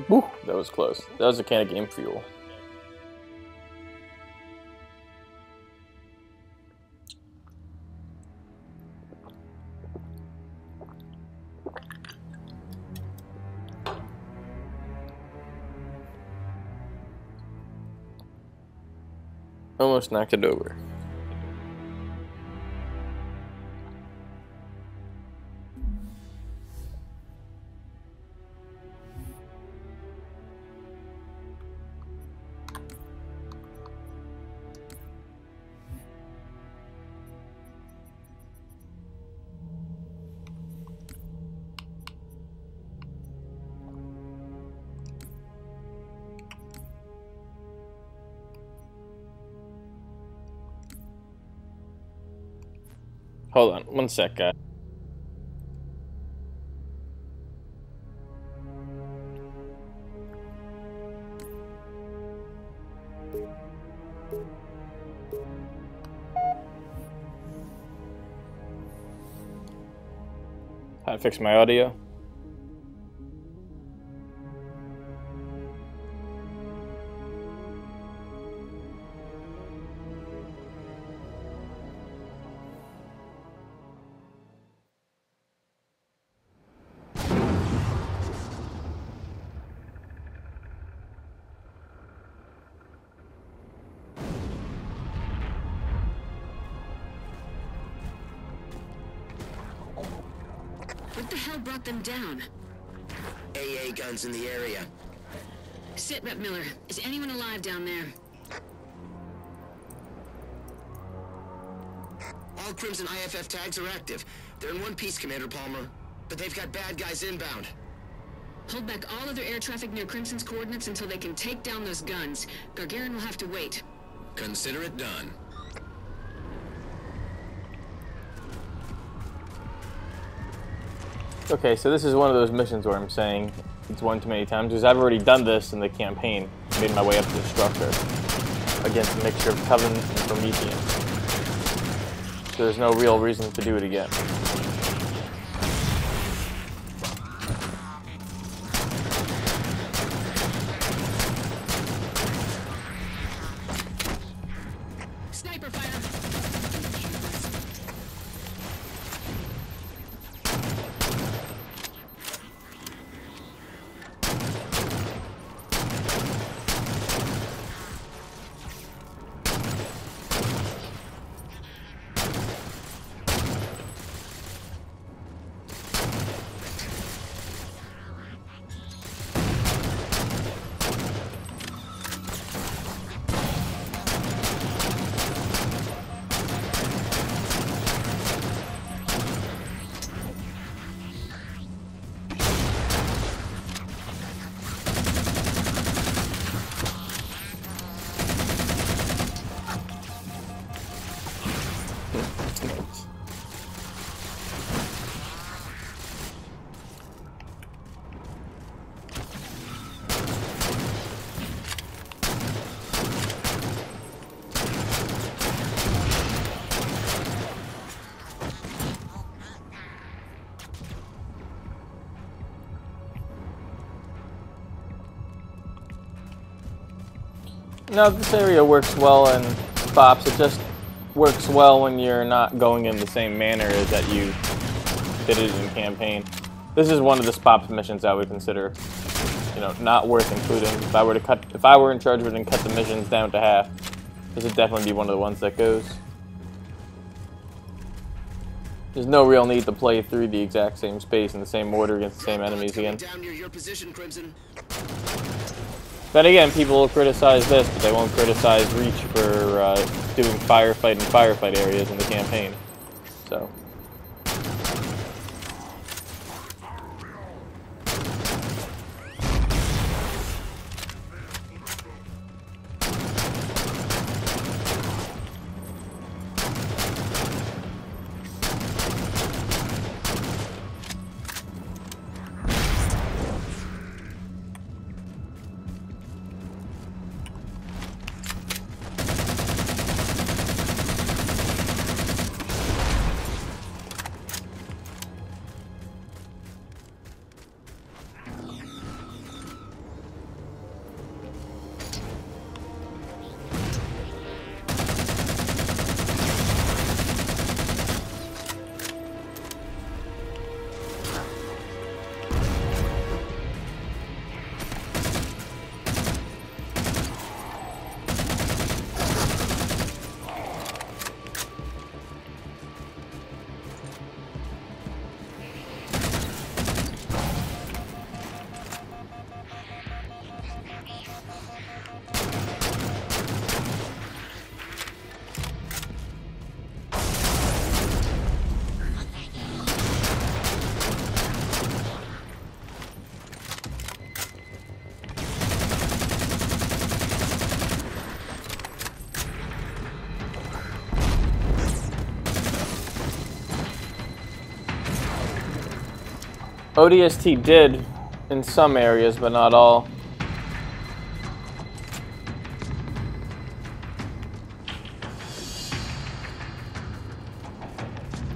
Woo, that was close. That was a can of game fuel. Almost knocked it over. Hold on, one sec, guys. How to fix my audio? What the hell brought them down? AA guns in the area. Sit Rep Miller. Is anyone alive down there? All Crimson IFF tags are active. They're in one piece, Commander Palmer. But they've got bad guys inbound. Hold back all other air traffic near Crimson's coordinates until they can take down those guns. Gargarin will have to wait. Consider it done. Okay, so this is one of those missions where I'm saying it's one too many times, because I've already done this in the campaign. Made my way up to the structure against a mixture of Covenant and Promethean. So there's no real reason to do it again. Sniper fire! No, this area works well in SPOPS. It just works well when you're not going in the same manner as that you did it in campaign. This is one of the SPOPS missions I would consider, you know, not worth including. If I were in charge of it and cut the missions down to half, this would definitely be one of the ones that goes. There's no real need to play through the exact same space in the same order against the same enemies again. Down near your position, Crimson. Then again, people will criticize this, but they won't criticize Reach for doing firefight areas in the campaign. So. ODST did in some areas, but not all.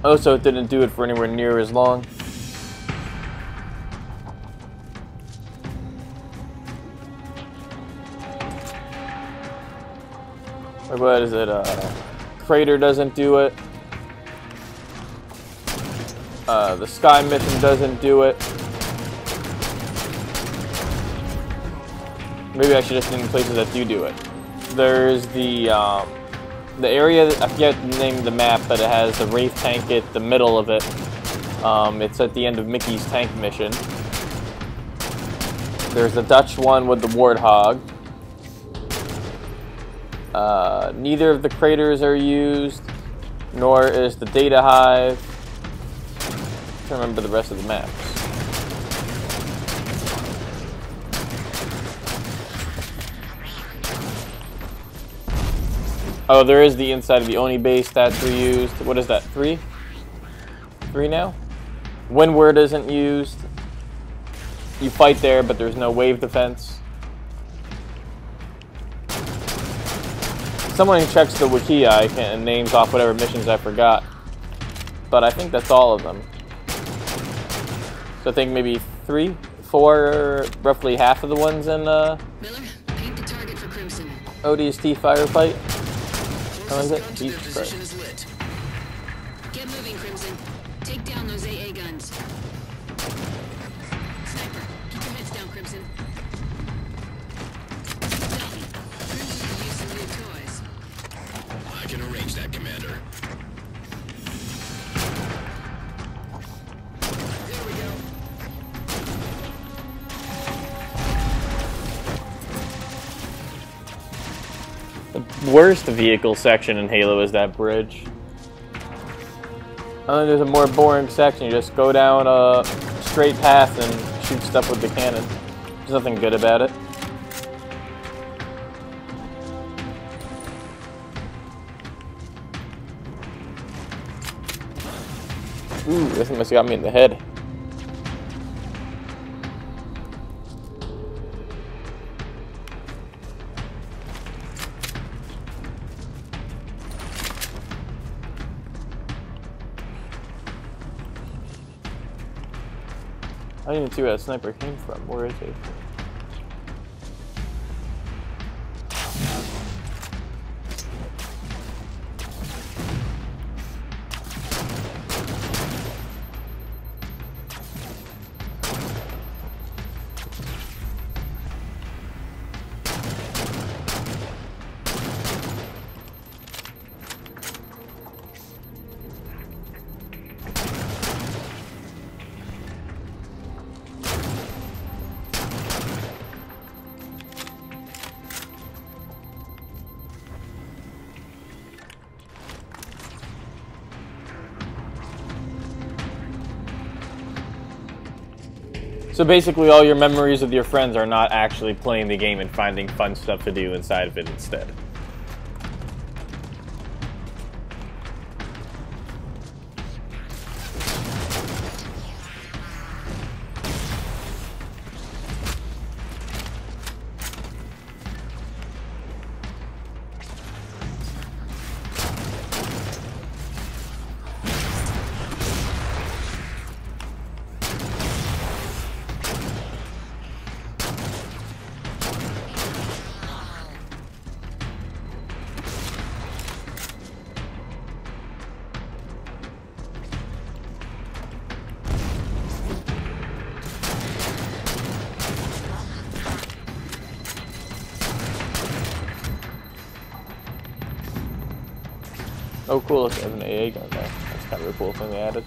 Also, it didn't do it for anywhere near as long. Or what is it? Crater doesn't do it. The Sky mission doesn't do it. Maybe I should just name places that do it. There's the area that, I forget the name of the map, but it has the Wraith tank at the middle of it. It's at the end of Mickey's tank mission. There's the Dutch one with the Warthog. Neither of the craters are used, nor is the data hive. I can't remember the rest of the maps. Oh, there is the inside of the Oni base that's reused. What is that, 3? 3 now? Windward isn't used. You fight there, but there's no wave defense. Someone who checks the wiki and names off whatever missions I forgot. But I think that's all of them. So I think maybe 3, 4, roughly half of the ones in Miller, paint the target for Crimson. ODST firefight. How is it? Their position is lit. Get moving, Crimson. Take down those AA guns. Sniper, keep your heads down, Crimson. Done. Crimson could use some new toys. I can arrange that, Commander. There we go. The worst vehicle section in Halo is that bridge. And then there's a more boring section. You just go down a straight path and shoot stuff with the cannon. There's nothing good about it. Ooh, this must have got me in the head. I didn't even see where that sniper came from. Where is it? So basically all your memories with your friends are not actually playing the game and finding fun stuff to do inside of it instead. Oh cool, look, there's an AA gun there. That's kind of a cool thing they added.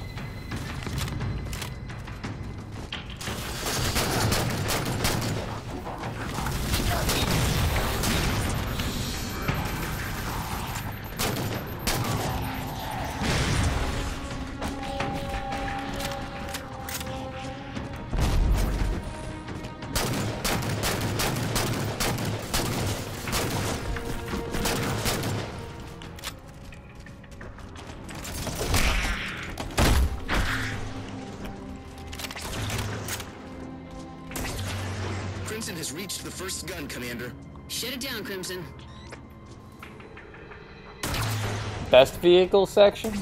has reached the first gun, Commander. Shut it down, Crimson. Best vehicle section?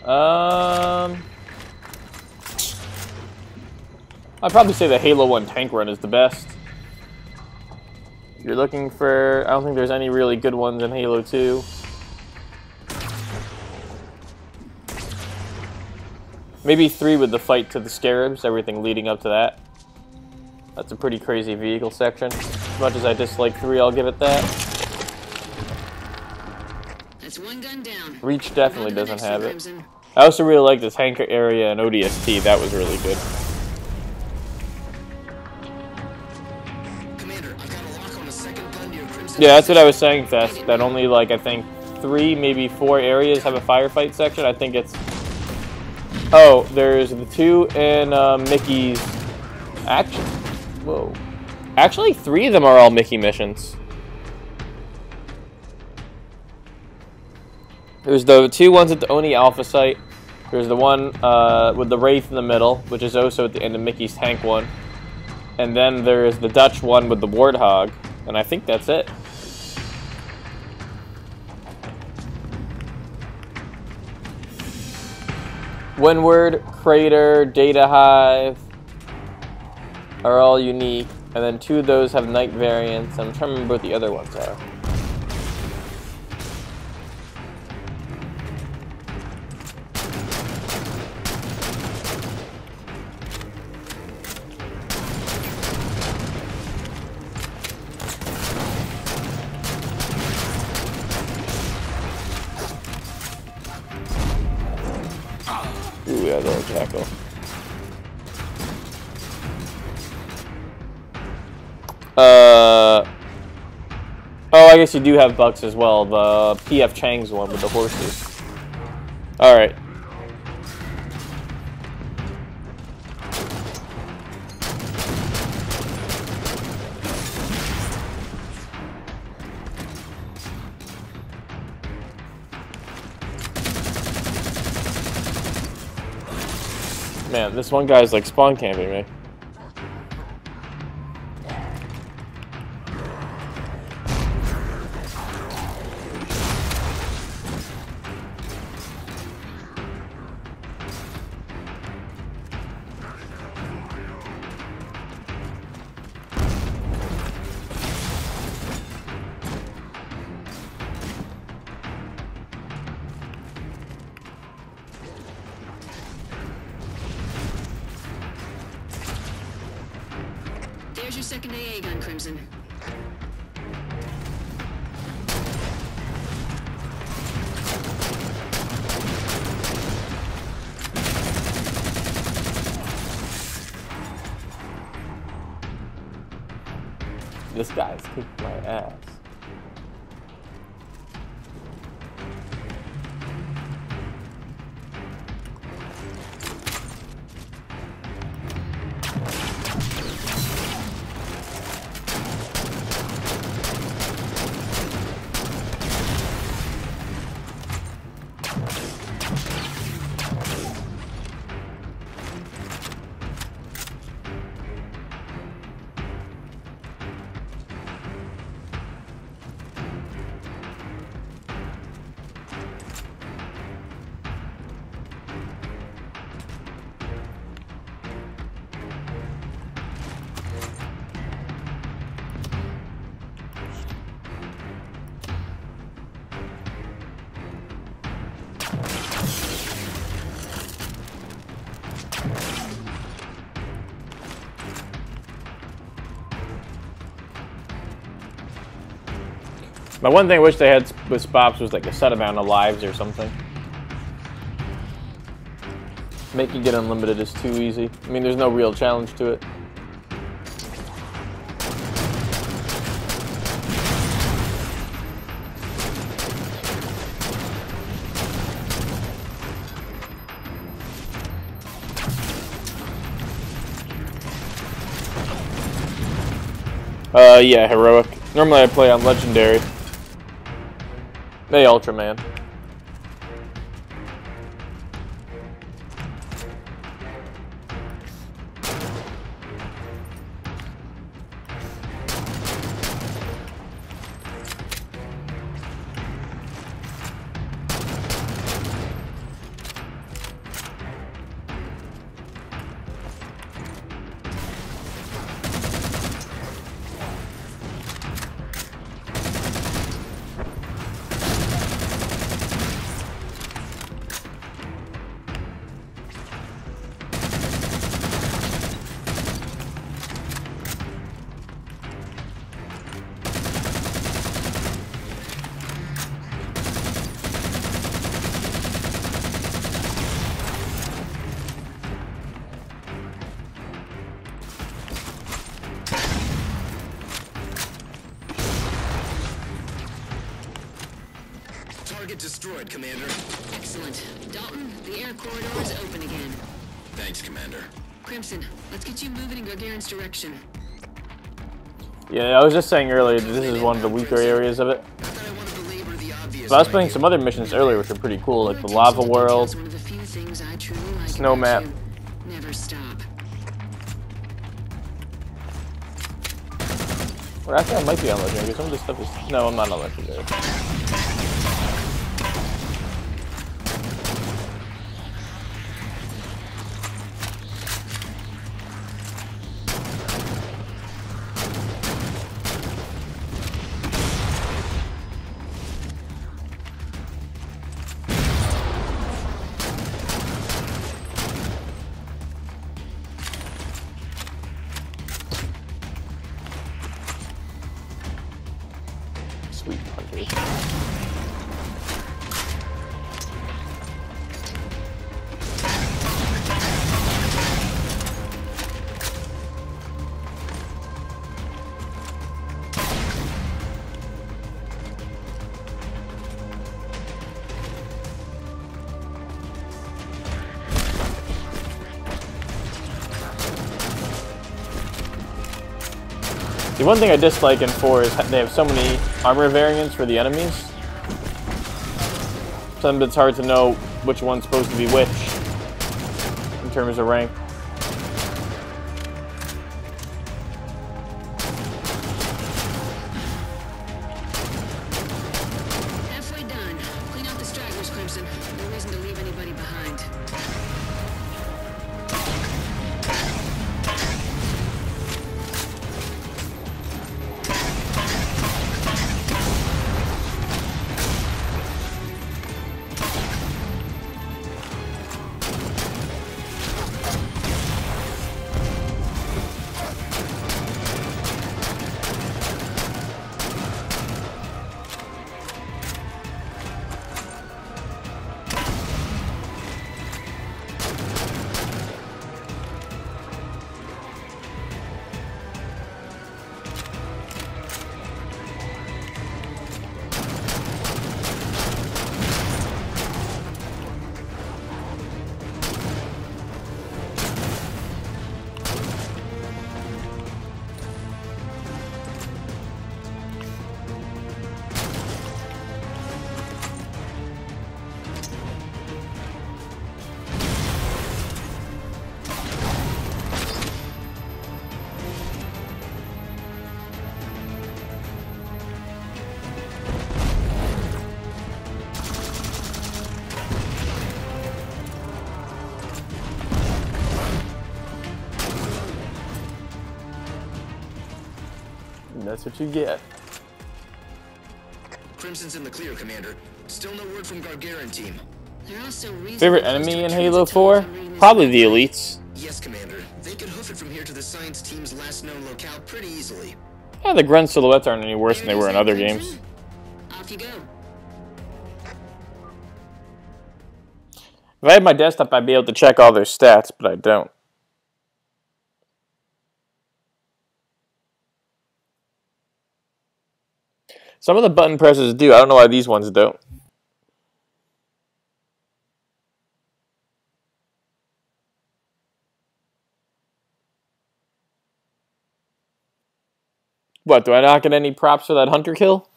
I'd probably say the Halo 1 tank run is the best. If you're looking for... I don't think there's any really good ones in Halo 2. Maybe 3 with the fight to the Scarabs, everything leading up to that. That's a pretty crazy vehicle section. As much as I dislike 3, I'll give it that. That's one gun down. Reach definitely doesn't have it. Crimson. I also really like this hangar area and ODST. That was really good. Commander, I've got a lock on a second gun near Crimson. Yeah, that's what I was saying, Fest. That only, like, I think 3, maybe 4 areas have a firefight section. I think it's... Oh, there's the 2 in Mickey's... Actually... Whoa. Actually, 3 of them are all Mickey missions. There's the 2 ones at the Oni Alpha site. There's the one with the Wraith in the middle, which is also at the end of Mickey's tank one. And then there's the Dutch one with the Warthog. And I think that's it. Windward, Crater, Data Hive are all unique. And then 2 of those have night variants. I'm trying to remember what the other ones are. Ooh, yeah, that'll tackle. Oh, I guess you do have Bucks as well. The PF Chang's one with the horses. Alright. Man, this one guy's like spawn camping me. There's your second AA gun, Crimson. This guy's kicking my ass. My one thing I wish they had with SPOPS was like a set amount of lives or something. Making it unlimited is too easy. I mean, there's no real challenge to it. Yeah, heroic. Normally I play on legendary. Hey, Ultraman. Target destroyed, Commander. Excellent. Dalton, the air corridor is open again. Thanks, Commander. Crimson, let's get you moving in Gargaren's direction. Yeah, I was just saying earlier that this is one of the weaker areas of it. Not that I want to belabor the obvious. But I was playing some other missions earlier which are pretty cool, like the lava world, One of the few things I truly like snow about map. you. Never stop. Or actually I might be on legendary, because some of this stuff is... No, I'm not on legendary. Sweet hunter. The one thing I dislike in 4 is they have so many armor variants for the enemies. Sometimes it's hard to know which one's supposed to be which in terms of rank. Halfway done. Clean out the stragglers, Crimson. No reason to leave anybody behind. And that's what you get. Crimson's in the clear, Commander. Still no word from Gargaren team. They're also reasonable Favorite close enemy to in the Halo transit 4? tunnels and reading this Probably the map. elites. Yes, Commander. They could hoof it from here to the science team's last known locale pretty easily. Yeah, the grunt silhouettes aren't any worse than There they it were is, in other Crimson. games. Off you go. If I had my desktop, I'd be able to check all their stats, but I don't. Some of the button presses do. I don't know why these ones don't. What, do I not get any props for that hunter kill?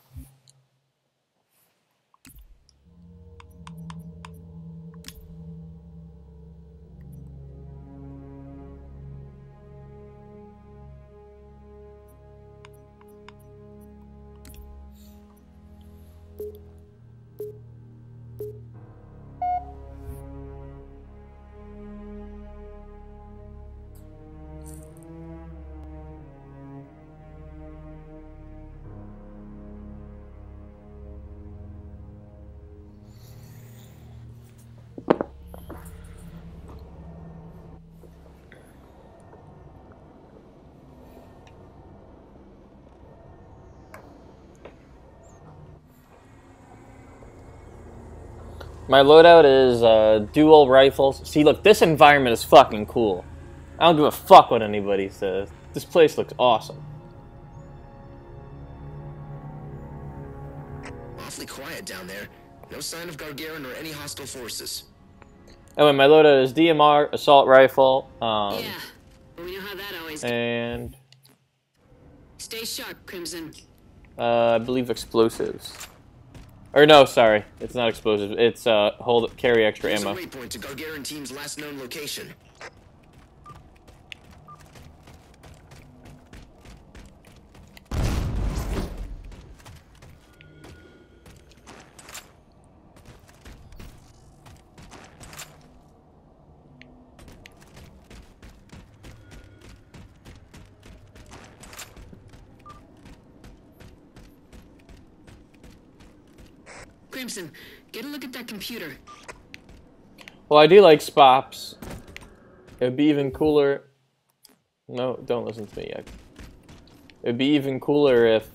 My loadout is dual rifles. See, look, this environment is fucking cool. I don't give a fuck what anybody says. This place looks awesome. Awfully quiet down there. No sign of Gargarin or any hostile forces. Oh, and my loadout is DMR, assault rifle, Yeah, but we know how that always goes. and Stay sharp, Crimson. I believe explosives. Or no, sorry, it's not explosives. It's carry extra Here's ammo. a waypoint to Gargarin team's last known location. Crimson, get a look at that computer. Well, I do like SPOPS. It'd be even cooler. No, don't listen to me yet. It'd be even cooler if,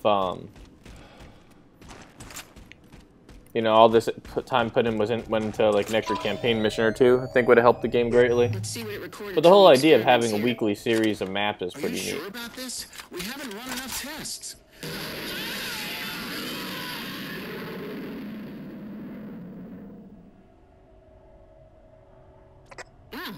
you know, all this time put in went into like an extra campaign mission or two. I think would have helped the game greatly. Let's see what it recorded. But the whole from idea of experiments having a here. weekly series of maps is Are you pretty neat. sure about this? We haven't run enough tests. Oh,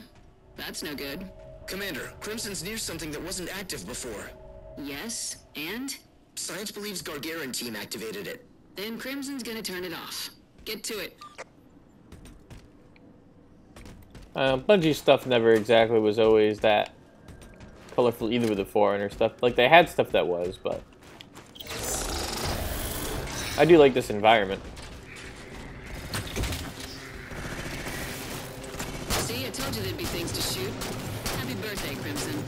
that's no good. Commander, Crimson's near something that wasn't active before. Yes, and? Science believes Gargarin team activated it. Then Crimson's gonna turn it off. Get to it. Bungie stuff never exactly was always that colorful either with the Forerunner stuff. Like, they had stuff that was, but I do like this environment. See, I told you there'd be things to shoot. Happy birthday, Crimson.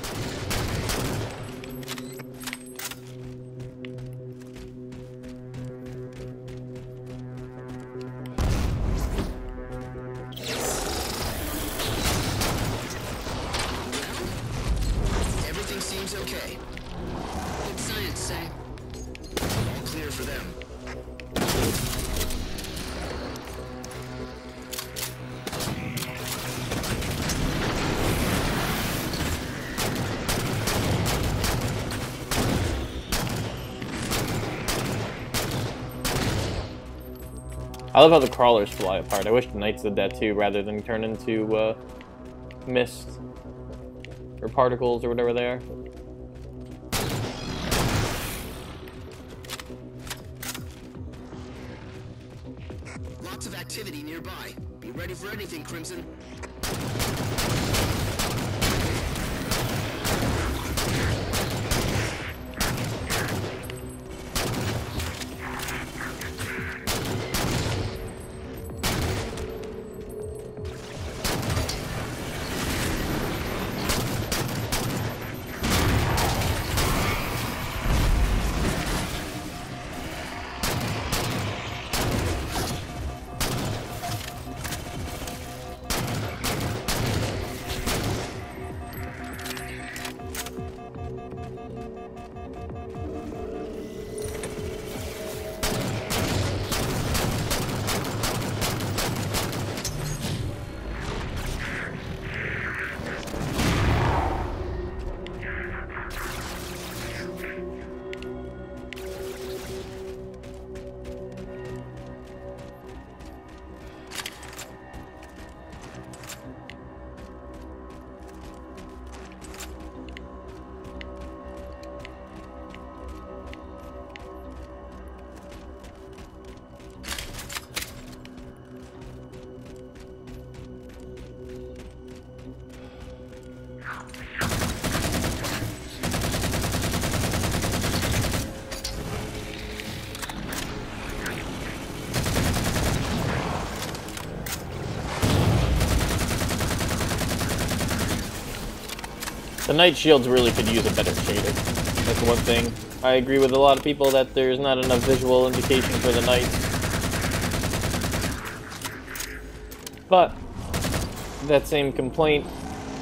Everything seems okay. What'd science say? All clear for them. I love how the crawlers fly apart. I wish the Knights did that too, rather than turn into mist or particles or whatever they are. Lots of activity nearby. Be ready for anything, Crimson. The Knight Shields really could use a better shader. That's one thing. I agree with a lot of people that there's not enough visual indication for the Knights. But that same complaint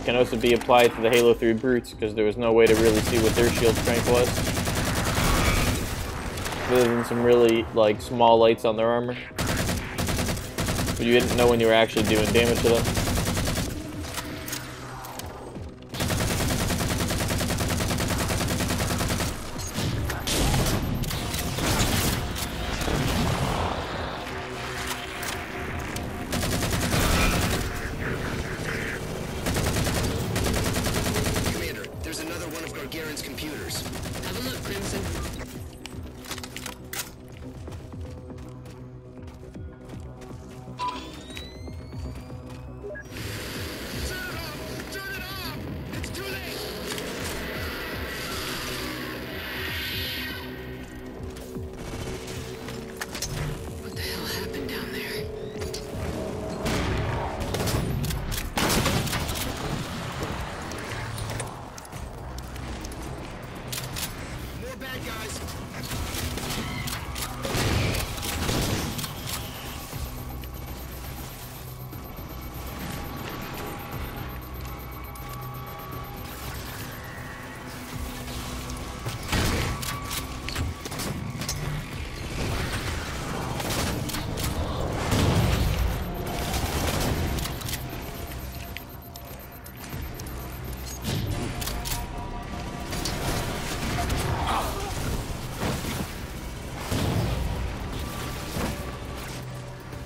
can also be applied to the Halo 3 Brutes, because there was no way to really see what their shield strength was. Other than some really, like, small lights on their armor. But you didn't know when you were actually doing damage to them.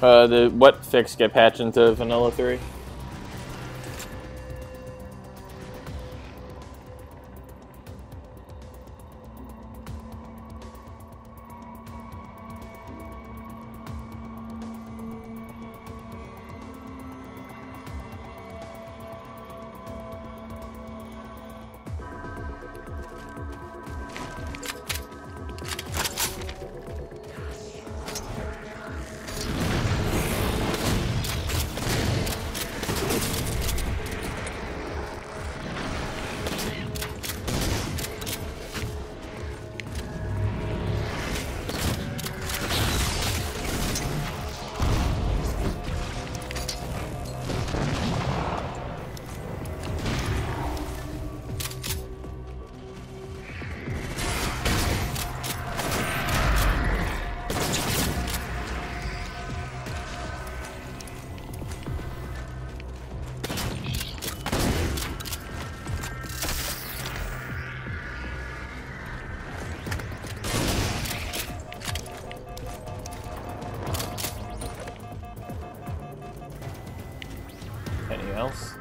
What fix get patched into Vanilla 3? Anything else?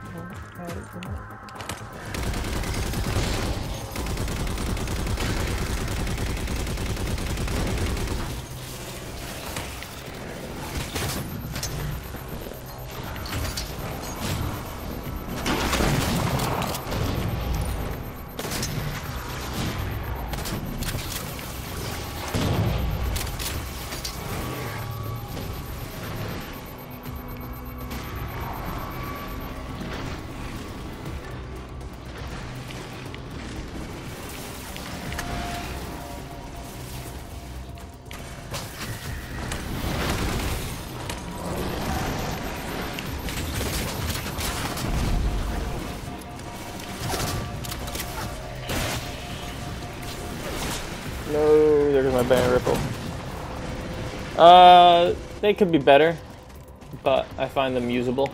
No, there goes my banner ripple. They could be better, but I find them usable.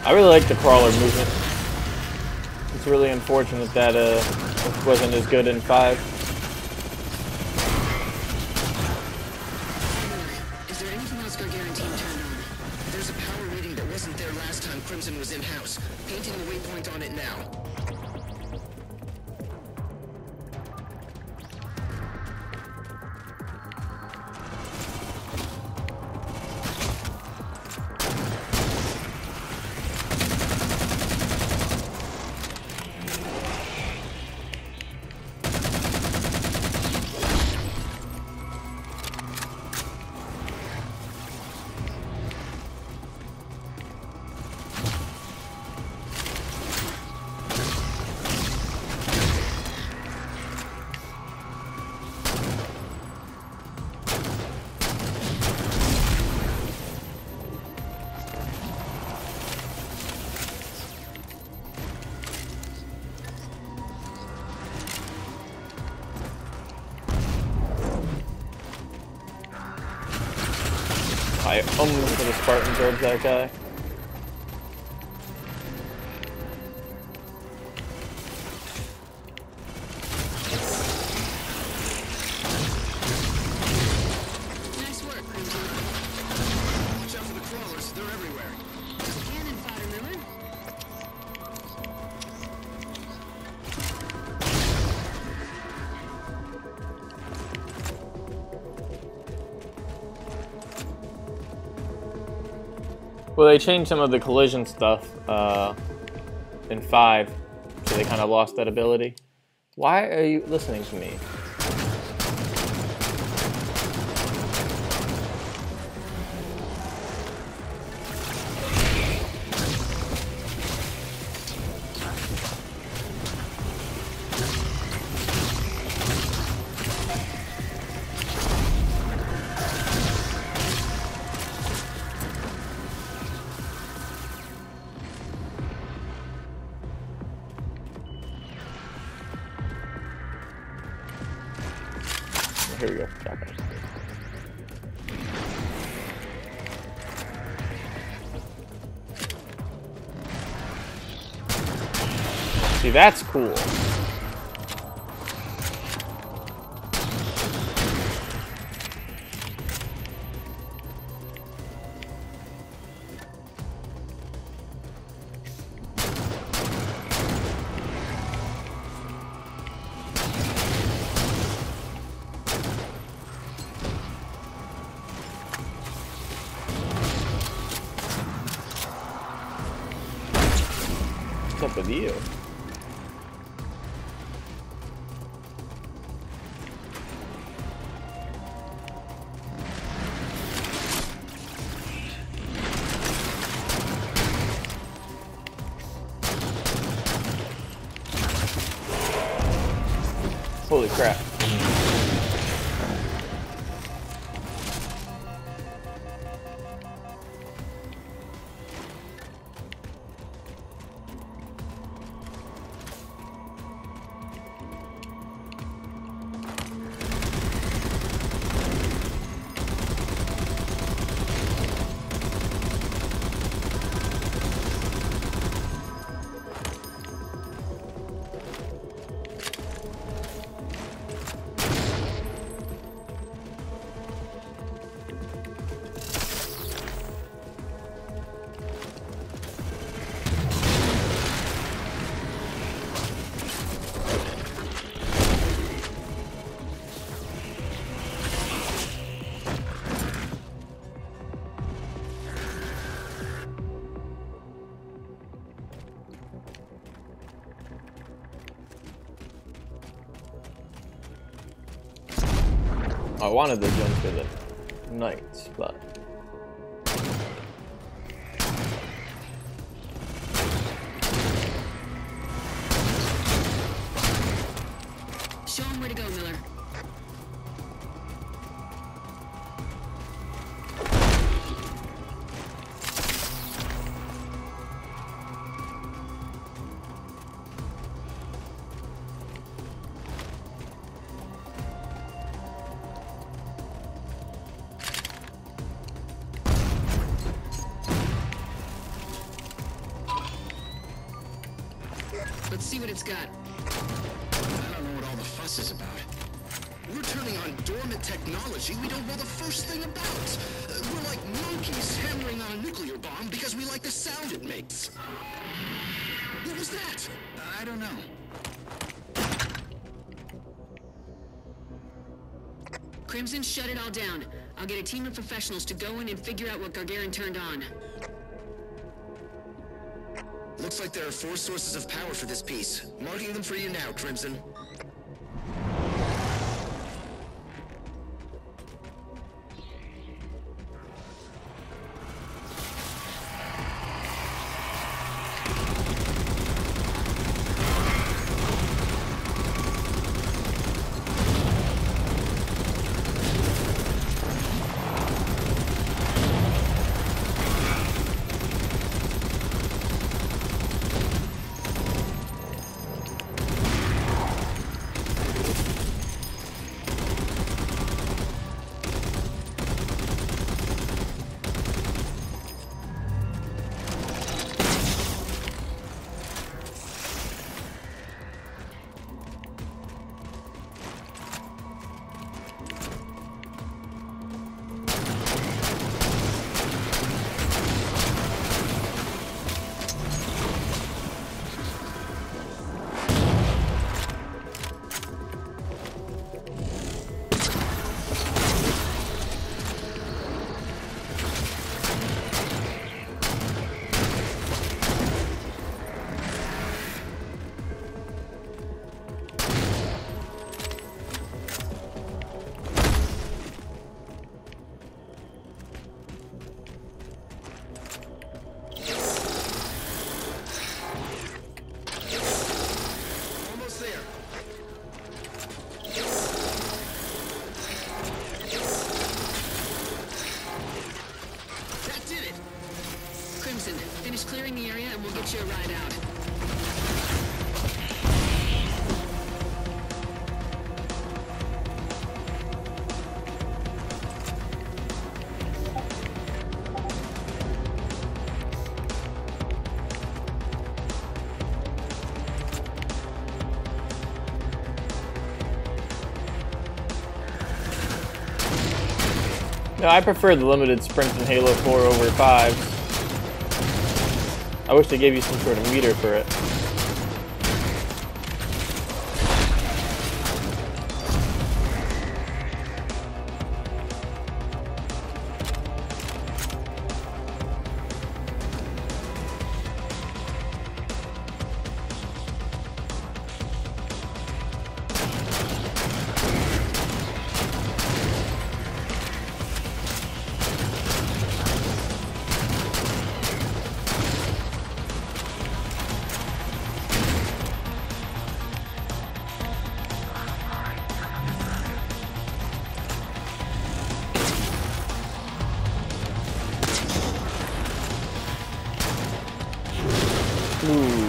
I really like the crawler movement. It's really unfortunate that it wasn't as good in 5. Is there anything else Gargantuan turned on? There's a power reading that wasn't there last time Crimson was in-house. Painting the waypoint on it now. I almost put a Spartan towards that guy. Nice work, Crimson. Watch out for the crawlers, they're everywhere. Cannon fodder, remember? Well, they changed some of the collision stuff in 5, so they kind of lost that ability. Why are you listening to me? here we go. Shotgun. See, that's cool. What's up with you? Holy crap. I wanted the jump for the knights, but Show him where to go, Miller. Let's see what it's got. I don't know what all the fuss is about. We're turning on dormant technology we don't know the first thing about. We're like monkeys hammering on a nuclear bomb because we like the sound it makes. What was that? I don't know. Crimson, shut it all down. I'll get a team of professionals to go in and figure out what Gargarin turned on. Looks like there are 4 sources of power for this piece. Marking them for you now, Crimson. Finish clearing the area and we'll get you a ride out. No, I prefer the limited sprints in Halo 4 over 5s. I wish they gave you some sort of meter for it. Ooh.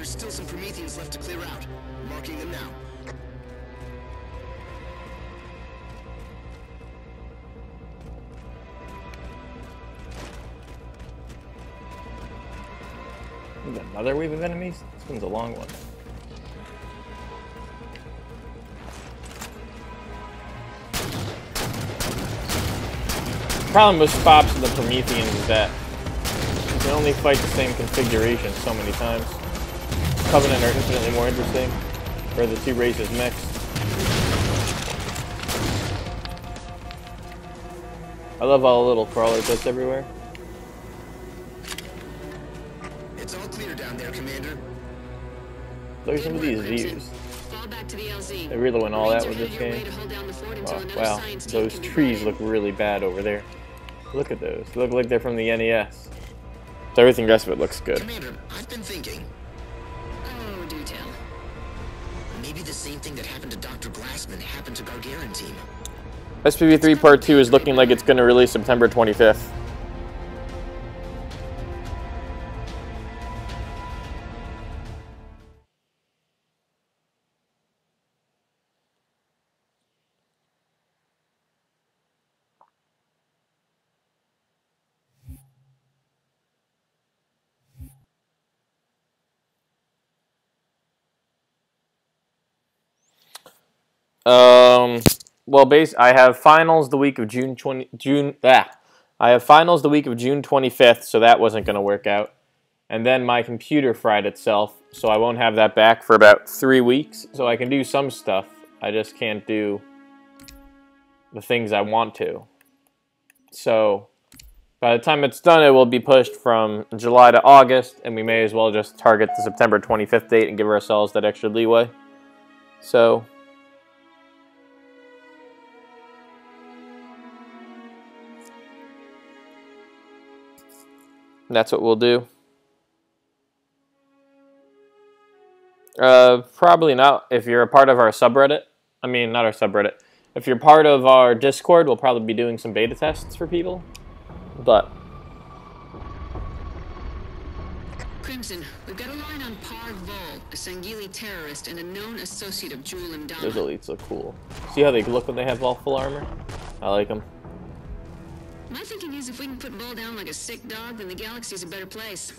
There's still some Prometheans left to clear out. Marking them now. Another wave of enemies? This one's a long one. The problem with SPOPS and the Prometheans is that you can only fight the same configuration so many times. Covenant are infinitely more interesting, where the two races mix. I love all the little crawler pits everywhere. It's all clear down there, Commander. Look at some of these views. Fall back to the LZ. They really went all out with Marines this are heading your way game. to hold down the fort until another Wow, science team those can be trees brought look in. really bad over there. Look at those. They look like they're from the NES. So everything rest of it looks good. Commander, I've been thinking. Oh, do tell. Maybe the same thing that happened to Dr. Glassman happened to Gargarin team. SPV3 Part 2 is looking like it's going to release September 25th. Well, I have finals the week of I have finals the week of June 25th, so that wasn't going to work out. And then my computer fried itself, so I won't have that back for about 3 weeks. So I can do some stuff. I just can't do the things I want to. So by the time it's done, it will be pushed from July to August, and we may as well just target the September 25th date and give ourselves that extra leeway. So that's what we'll do. Probably not. If you're a part of our subreddit, I mean, not our subreddit. If you're part of our Discord, we'll probably be doing some beta tests for people. But Crimson, we've got a line on Parg Vol, a Sangheili terrorist and a known associate of Jewel and Dama. those elites look cool. See how they look when they have all full armor? I like them. My thinking is if we can put Vol down like a sick dog, then the galaxy's a better place.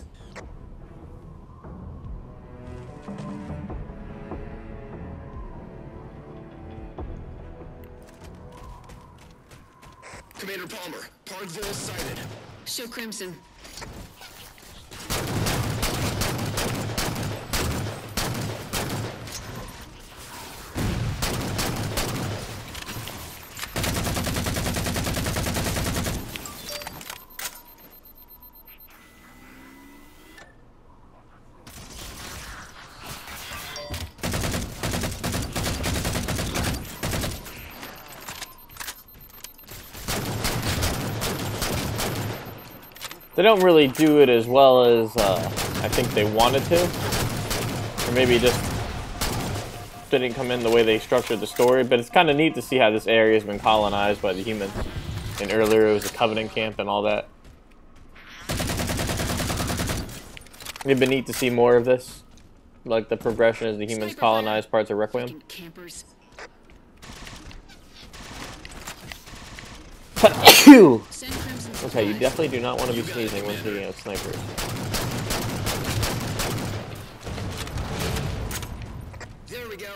Commander Palmer, Parg Vol sighted. Show Crimson. They don't really do it as well as I think they wanted to. Or maybe just didn't come in the way they structured the story. But it's kind of neat to see how this area has been colonized by the humans. And earlier it was a Covenant camp and all that. It'd been neat to see more of this. Like the progression as the humans colonize parts of Requiem. Campers. Send Crimson supplies. Okay, you definitely do not want to be sneezing when taking out snipers. There we go.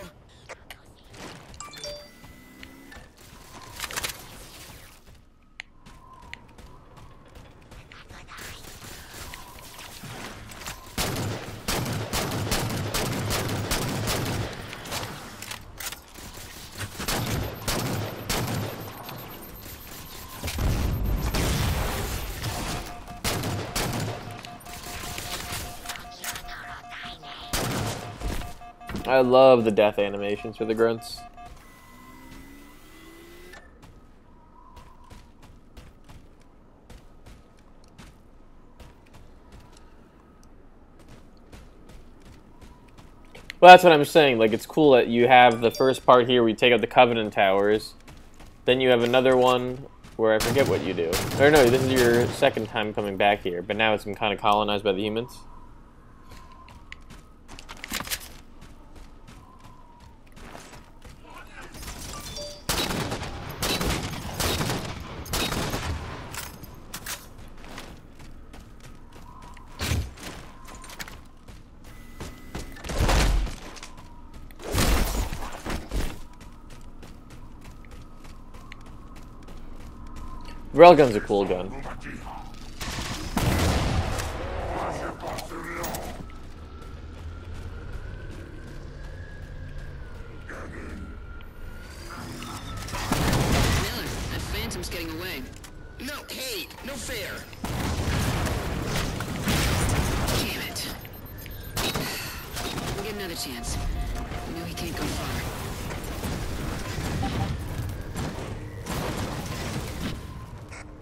I love the death animations for the grunts. Well, that's what I'm saying. Like, it's cool that you have the first part here where you take out the Covenant towers. Then you have another one where I forget what you do. Or no, this is your second time coming back here. But now it's been kind of colonized by the humans. Railgun's a cool gun. Miller, that Phantom's getting away. No, hey, no fair. Damn it. We'll get another chance. We know he can't go far.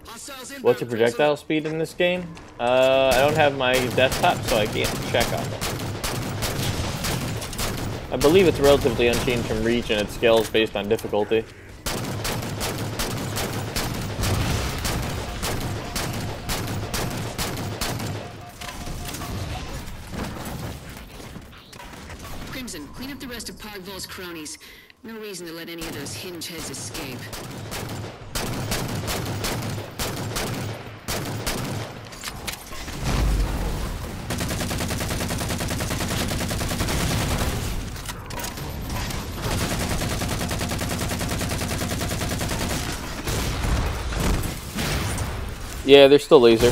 Hostiles inbound, What's your projectile speed in this game? I don't have my desktop, so I can't check on it. I believe it's relatively unchanged from reach, and it scales based on difficulty. Crimson, clean up the rest of Parg Vol's cronies. No reason to let any of those hinge heads escape. Yeah, they're still laser.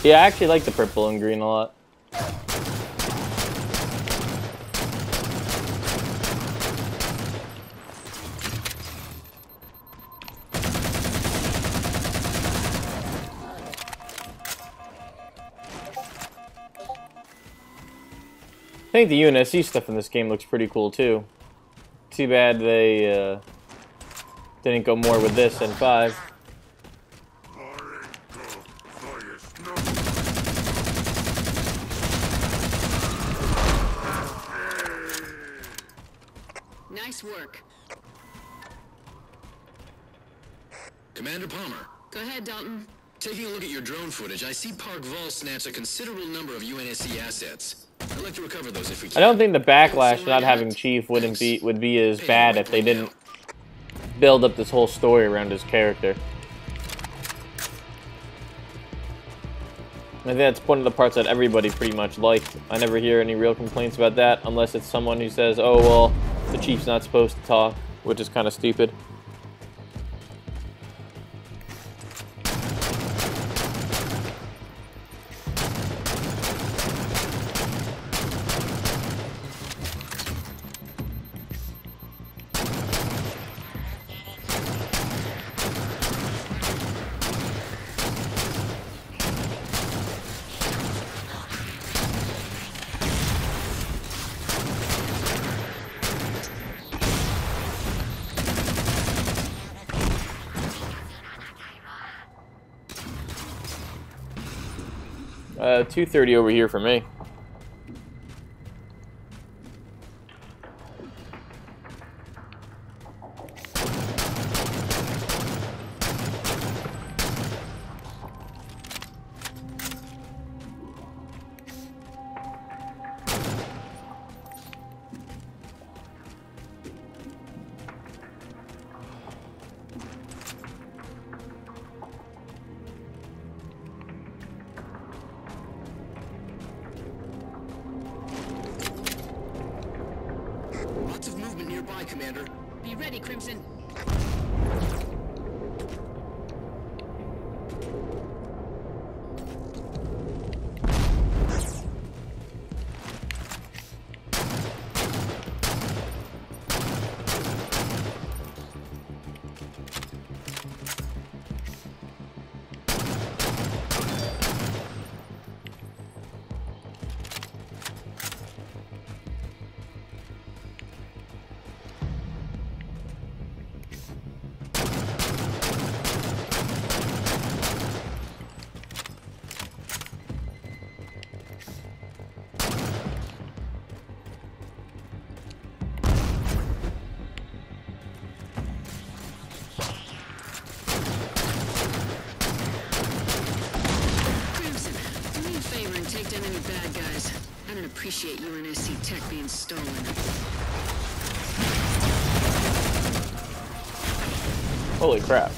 Yeah, I actually like the purple and green a lot. I think the UNSC stuff in this game looks pretty cool too. Too bad they didn't go more with this in 5. Nice work. Commander Palmer, Go ahead, Dalton. taking a look at your drone footage, I see Park Vol snatched a considerable number of UNSC assets. I'd like to recover those if we can. I don't think the backlash of not having Chief would be as bad if they didn't build up this whole story around his character. I think that's one of the parts that everybody pretty much liked. I never hear any real complaints about that, unless it's someone who says, oh, well, the Chief's not supposed to talk, which is kind of stupid. $230 over here for me. Lots of movement nearby, Commander. Be ready, Crimson. Take down any bad guys. I don't appreciate UNSC tech being stolen. Holy crap.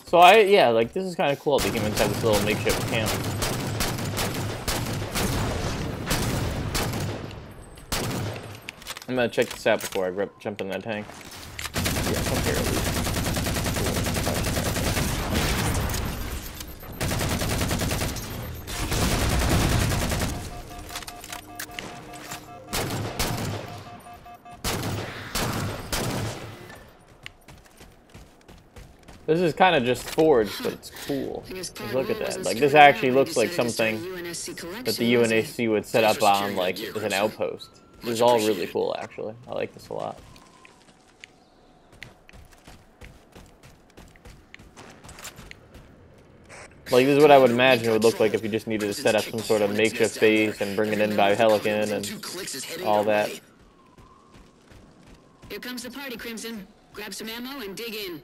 So yeah, like, this is kind of cool. The humans have this little makeshift camp. I'm gonna check this out before I jump in that tank. Yeah, come here at least. This is kind of just forged, but it's cool. Just look at that. Like, this actually looks like something that the UNSC would set up on, like, as an outpost. This is all really cool, actually. I like this a lot. Like, this is what I would imagine it would look like if you just needed to set up some sort of makeshift base and bring it in by Helican and all that. Here comes the party, Crimson. Grab some ammo and dig in.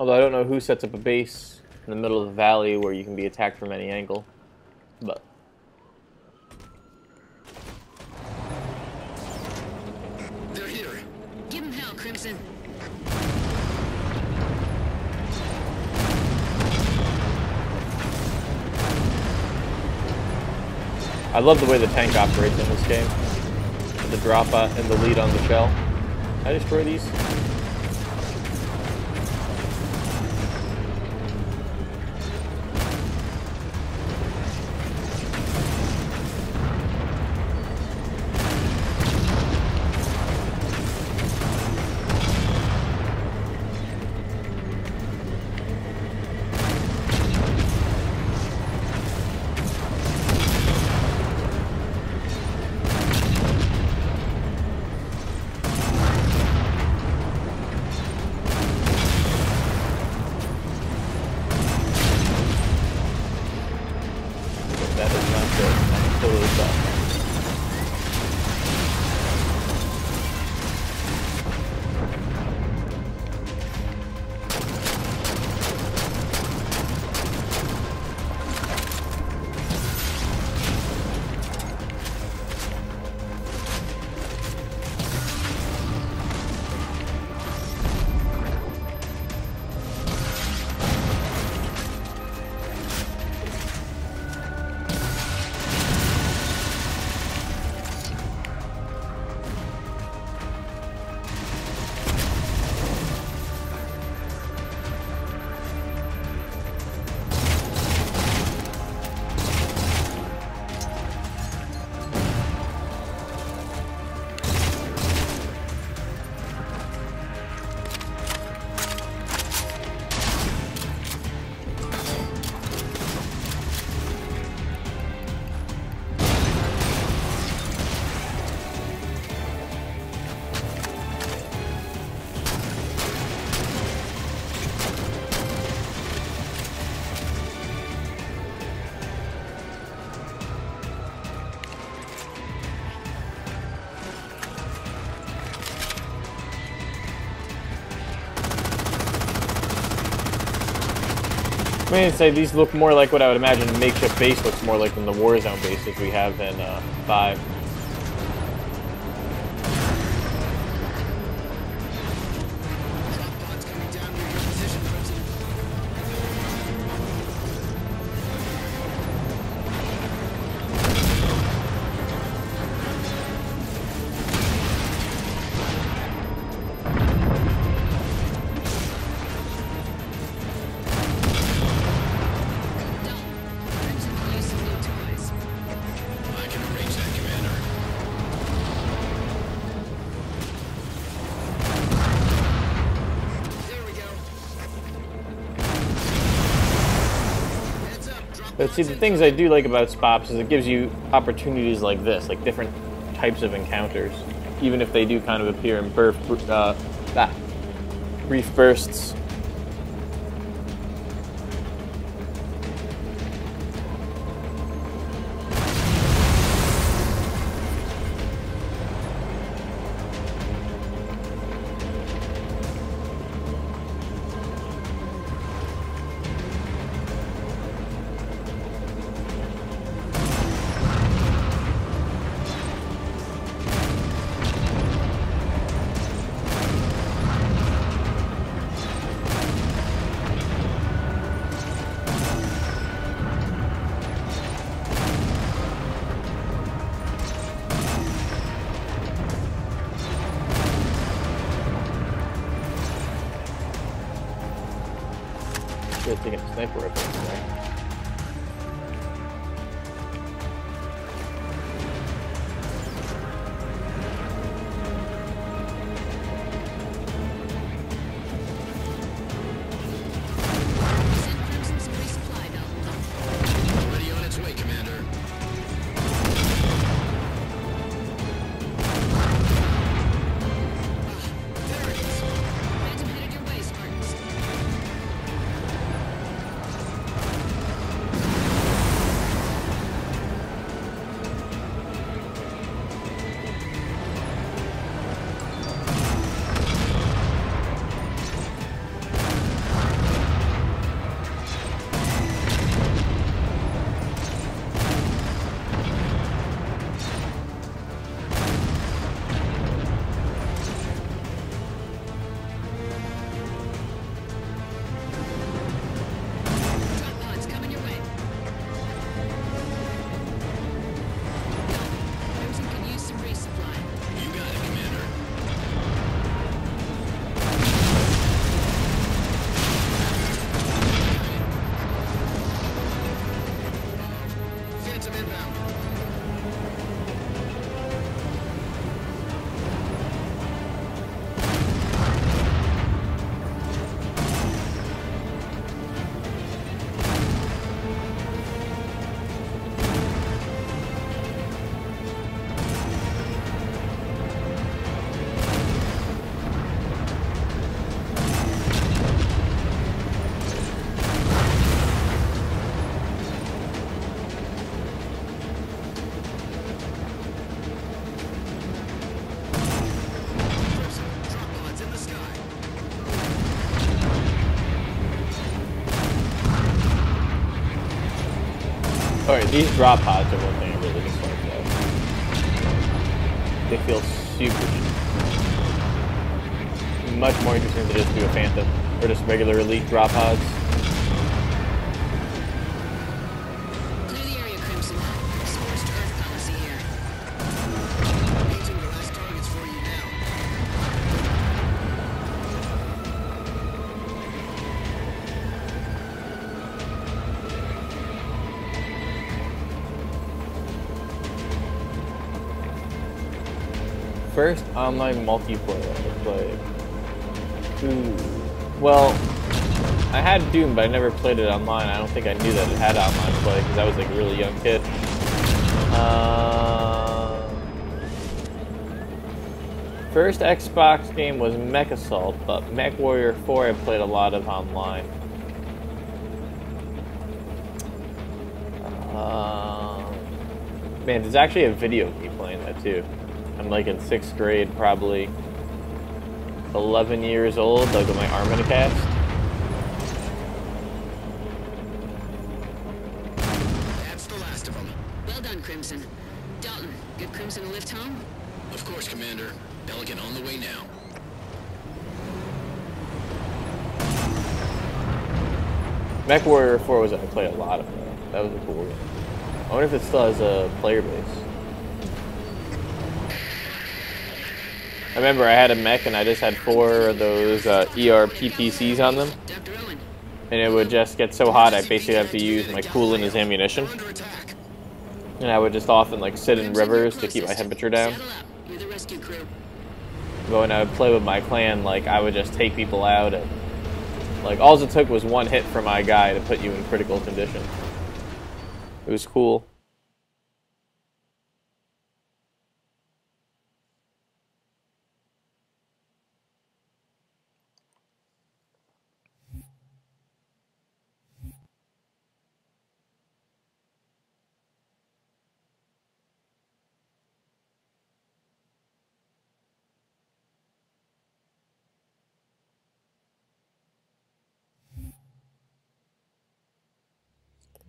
Although I don't know who sets up a base in the middle of the valley where you can be attacked from any angle. But I love the way the tank operates in this game. The drop and the lead on the shell. Can I destroy these? That is not good. I'm totally stuck. I mean, I'd say these look more like what I would imagine a makeshift base looks more like than the Warzone bases we have in 5. But see, the things I do like about SPOPS is it gives you opportunities like this, like different types of encounters, even if they do kind of appear in brief bursts. Should have taken a sniper rifle today. Ready on its way, Commander. There it is. Phantom headed your way, Spartans. Alright, these drop pods are one thing I really dislike though. They feel super cheap. Much more interesting to just do a Phantom or just regular Elite drop pods. Clear the area, Crimson. Scorched Earth policy here. Painting the last targets for you now. First online multiplayer I played. Ooh. Well, I had Doom, but I never played it online. I don't think I knew that it had online play because I was like a really young kid. First Xbox game was Mech Assault, but Mech Warrior 4 I played a lot of online. Man, there's actually a video of me playing that too. I'm like in 6th grade, probably 11 years old, like with my arm in a cast. That's the last of them. Well done, Crimson. Dalton, give Crimson a lift home? Of course, Commander. Pelican on the way now. Mech Warrior 4 was I played a lot of that. That was a cool game. I wonder if it still has a player base. I remember I had a mech and I just had 4 of those ERPPCs on them. Dr. Owen, And it would just get so hot I basically have to use my coolant as ammunition. Under attack. And I would just often like sit in rivers to keep my temperature down. saddle up. You're the rescue crew. But when I would play with my clan, like I would just take people out and like all it took was one hit from my guy to put you in critical condition. It was cool.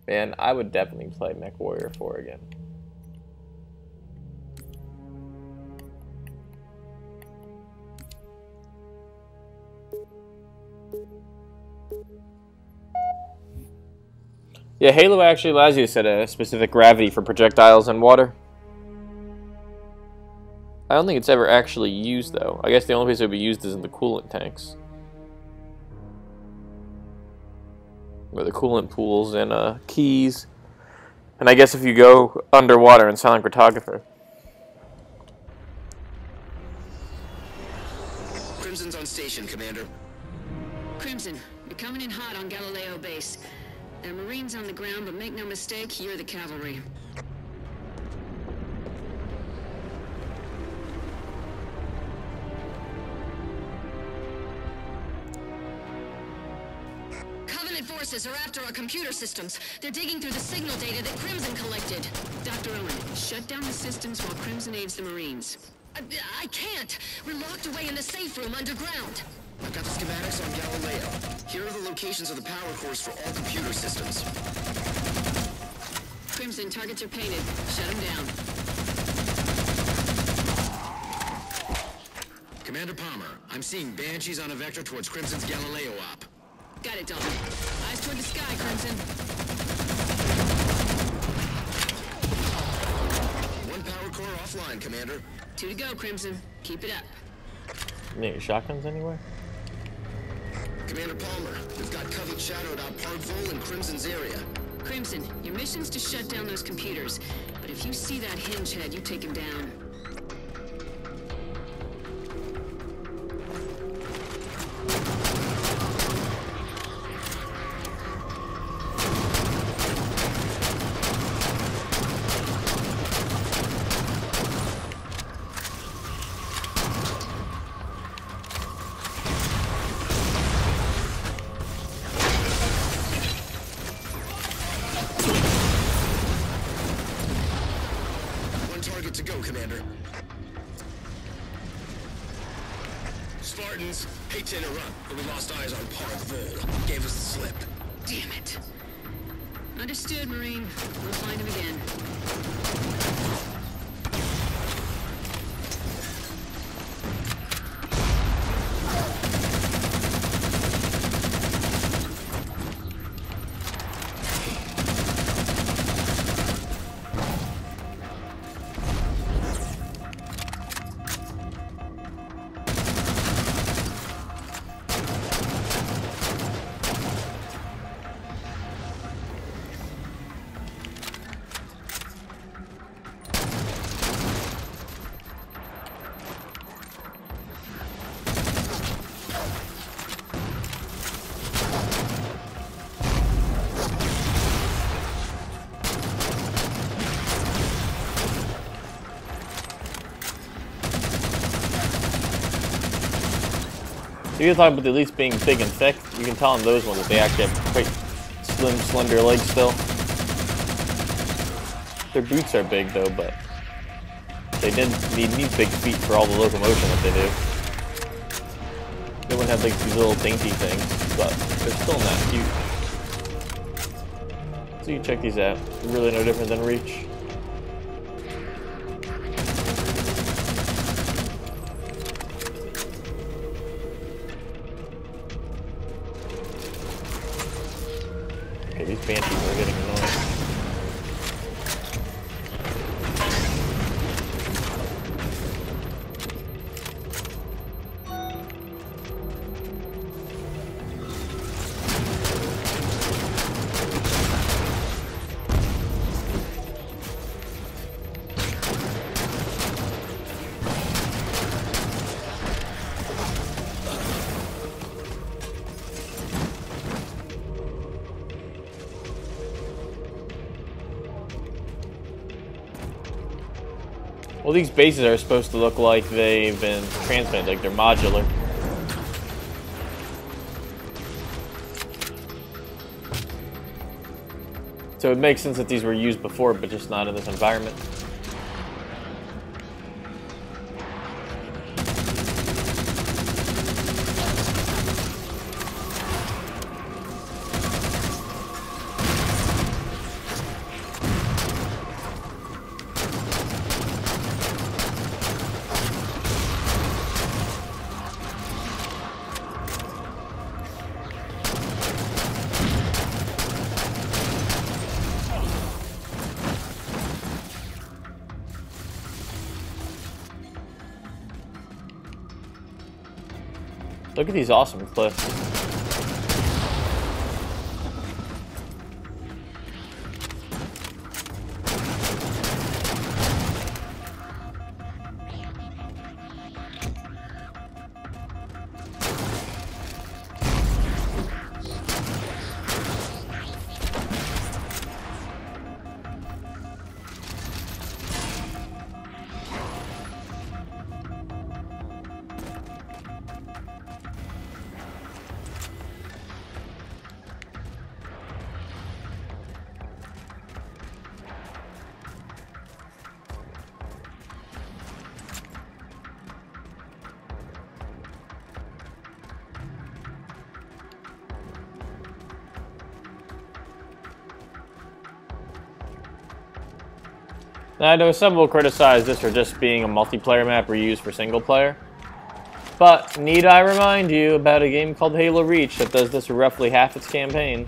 Man, I would definitely play Mech Warrior 4 again. Yeah, Halo actually allows you to set a specific gravity for projectiles in water. I don't think it's ever actually used, though. I guess the only place it would be used is in the coolant tanks. Or the coolant pools and keys. And I guess if you go underwater in Silent Cartographer. Crimson's on station, Commander. Crimson, you're coming in hot on Galileo base. There are Marines on the ground, but make no mistake, you're the cavalry. Covenant forces are after our computer systems. They're digging through the signal data that Crimson collected. Dr. Owen, shut down the systems while Crimson aids the Marines. I can't! We're locked away in the safe room underground. I've got the schematics on Galileo. Here are the locations of the power cores for all computer systems. Crimson, targets are painted. Shut them down. Commander Palmer, I'm seeing Banshees on a vector towards Crimson's Galileo op. Got it, Dalton. Eyes toward the sky, Crimson. One power core offline, Commander. 2 to go, Crimson. Keep it up. Any shotguns anywhere? Commander Palmer, we've got Covey shadowed out Park Vol in Crimson's area. Crimson, your mission's to shut down those computers. But if you see that hinge head, you take him down. To go, Commander. Spartans, hate to interrupt, but we lost eyes on Park Vol. Gave us the slip. Damn it. Understood, Marine. We'll find him again. You can talk about at least being big and thick. You can tell on those ones that they actually have quite slim, slender legs still. Their boots are big though, but they didn't need big feet for all the locomotion that they do. They wouldn't have like these little dainty things, but they're still not huge. So you can check these out. Really no different than Reach. These banshees are getting annoying. Well, these bases are supposed to look like they've been transmitted, like they're modular. So it makes sense that these were used before, but just not in this environment. Look at these awesome cliffs. Now, I know some will criticize this for just being a multiplayer map reused for single player. But need I remind you about a game called Halo Reach that does this for roughly half its campaign?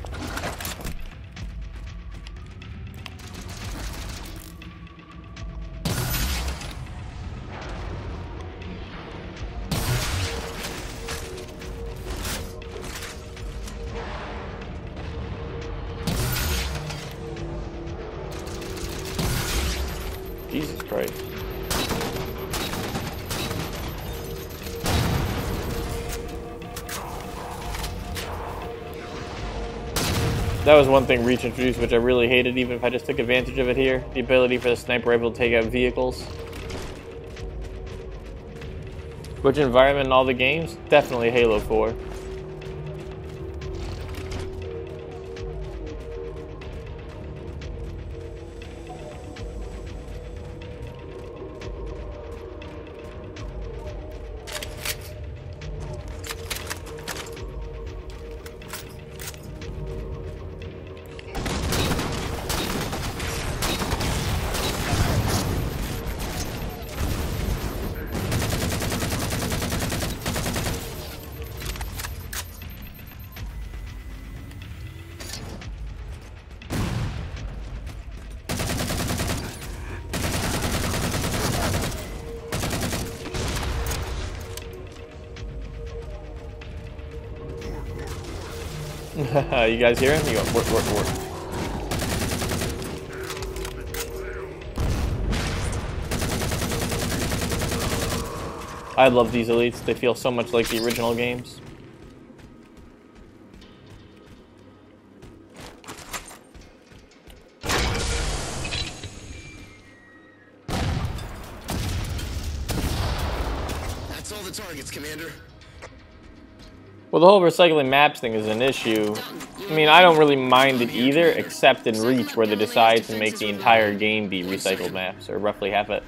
Jesus Christ. That was one thing Reach introduced, which I really hated, even if I just took advantage of it here. The ability for the sniper rifle to take out vehicles. Which environment in all the games? Definitely Halo 4. You guys hear him? You go, work, work, work. I love these elites. They feel so much like the original games. That's all the targets, Commander. Well, the whole recycling maps thing is an issue. I mean, I don't really mind it either, except in Reach, where they decide to make the entire game be recycled maps, or roughly half it.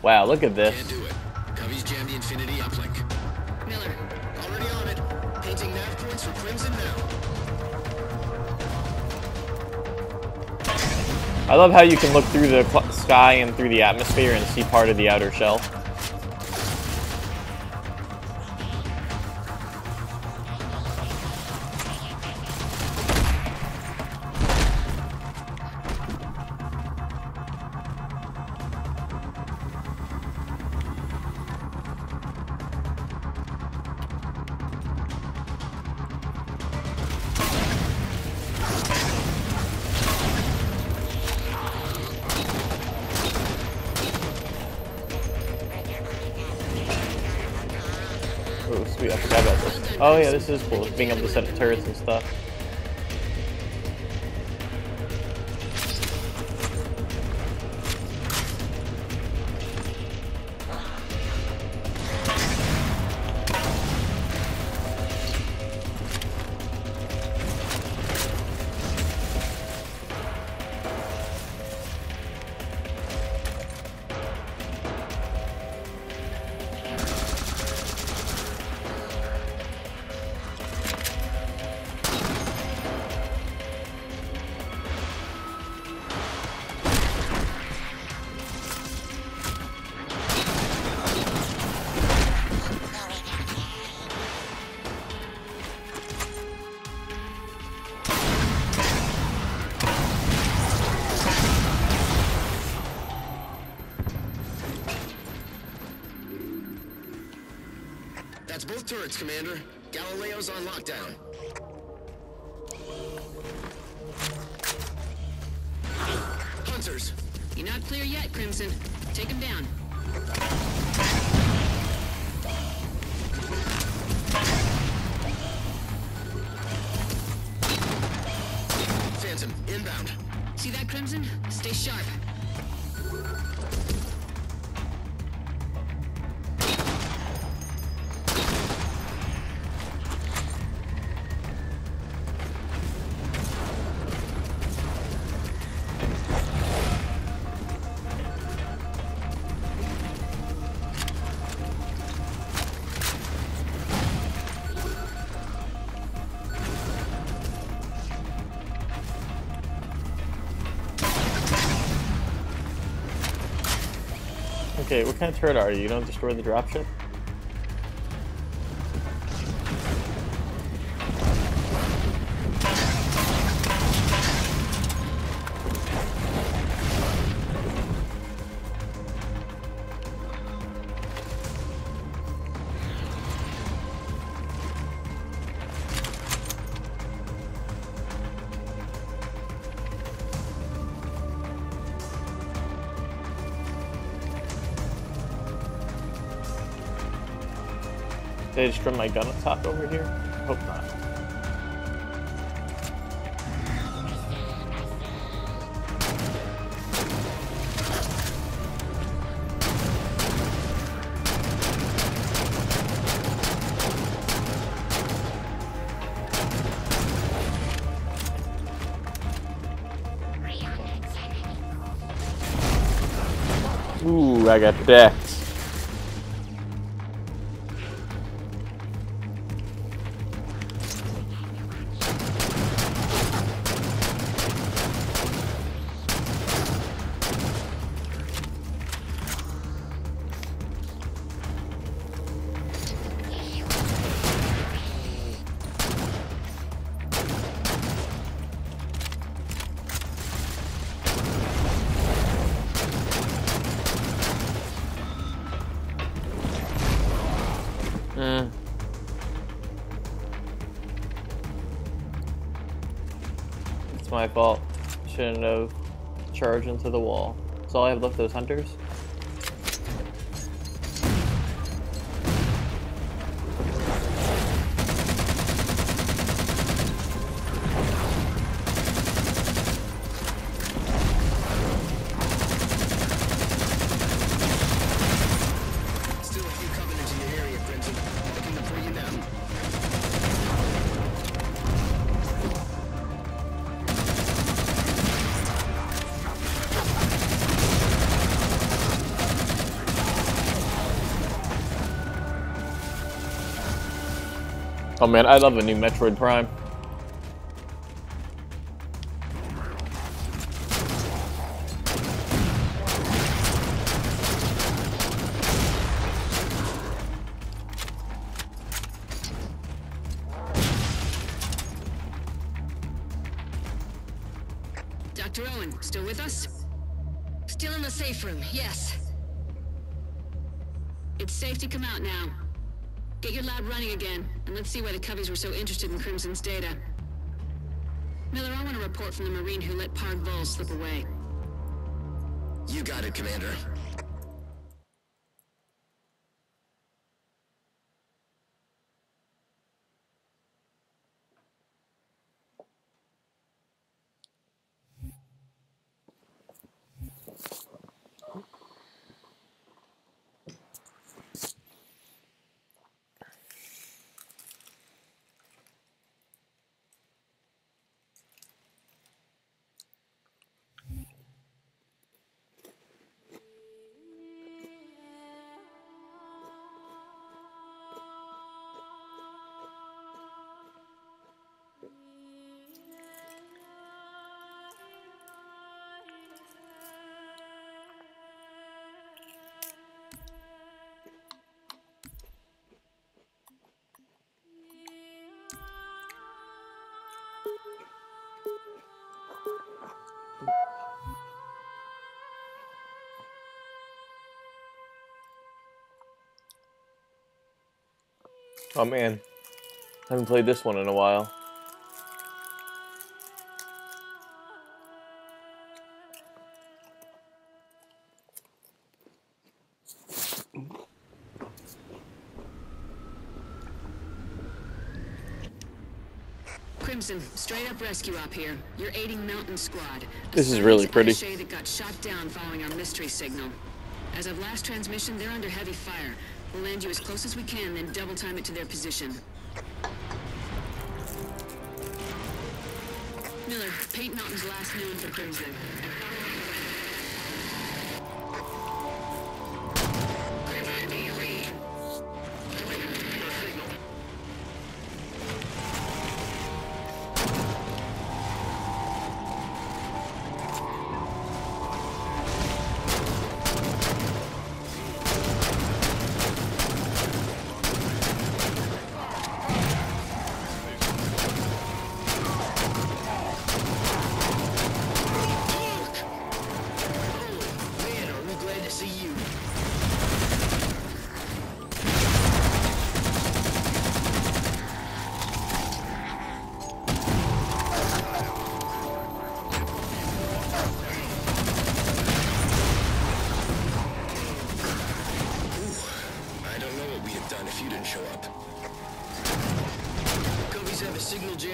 Wow, look at this. Can't do it. Covey's jammed the Infinity uplink. Miller, Already on it. Painting nav points for Crimson now. I love how you can look through the sky and through the atmosphere and see part of the outer shell. Oh, sweet, I forgot about this. Oh yeah, this is cool, being able to set up turrets and stuff. That's both turrets, Commander. Galileo's on lockdown. Hunters. you're not clear yet, Crimson. Take him down. Phantom, inbound. See that, Crimson? Stay sharp. Okay, what kind of turret are you? You don't destroy the dropship? Did I just trim my gun up top over here? Hope not. Ooh, I got decked. It's my fault. Shouldn't have charged into the wall. That's all I have left, those hunters. Still a few Covenants in your area, Crimson. Looking to pull you down. Oh man, I love a new Metroid Prime. Dr. Owen, still with us? Still in the safe room, yes. It's safe to come out now. Get your lab running again, and let's see why the Coveys were so interested in Crimson's data. Miller, I want a report from the Marine who let Parg Vol slip away. You got it, Commander. Oh man, I haven't played this one in a while. Crimson, straight up rescue op here. You're aiding Mountain Squad. This is really pretty. That got shot down following our mystery signal. As of last transmission, they're under heavy fire. We'll land you as close as we can, then double time it to their position. Miller, paint Mountain's last known for Crimson.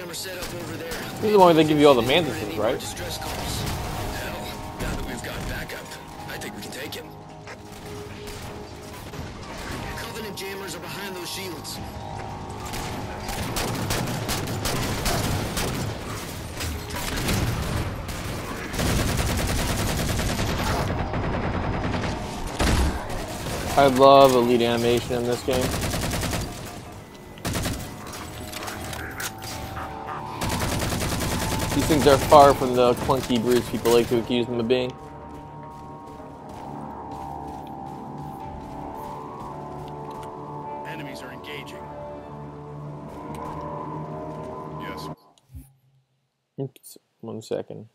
This is the one where they give you all the mantises, right? Hell, now that we've got backup, I think we can take him. Covenant jammers are behind those shields. I love elite animation in this game. These things are far from the clunky brutes people like to accuse them of being. Enemies are engaging. Yes. Oops, 1 second.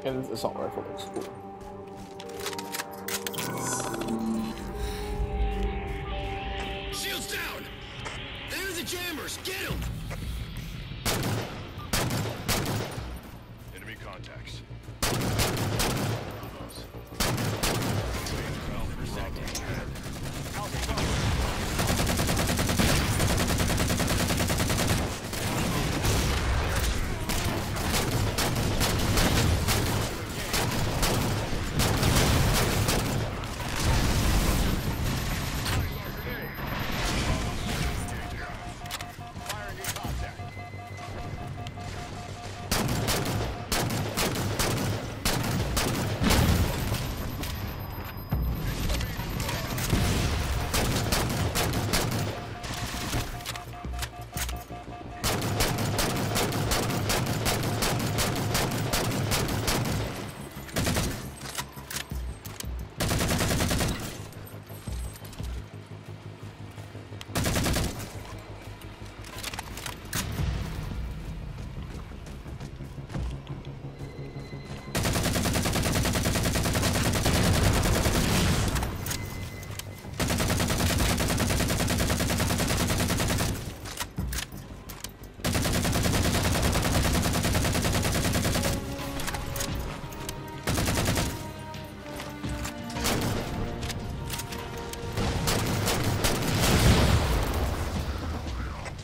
And this assault rifle looks cool. Shields down! They're the jammers! Get them! Enemy contacts.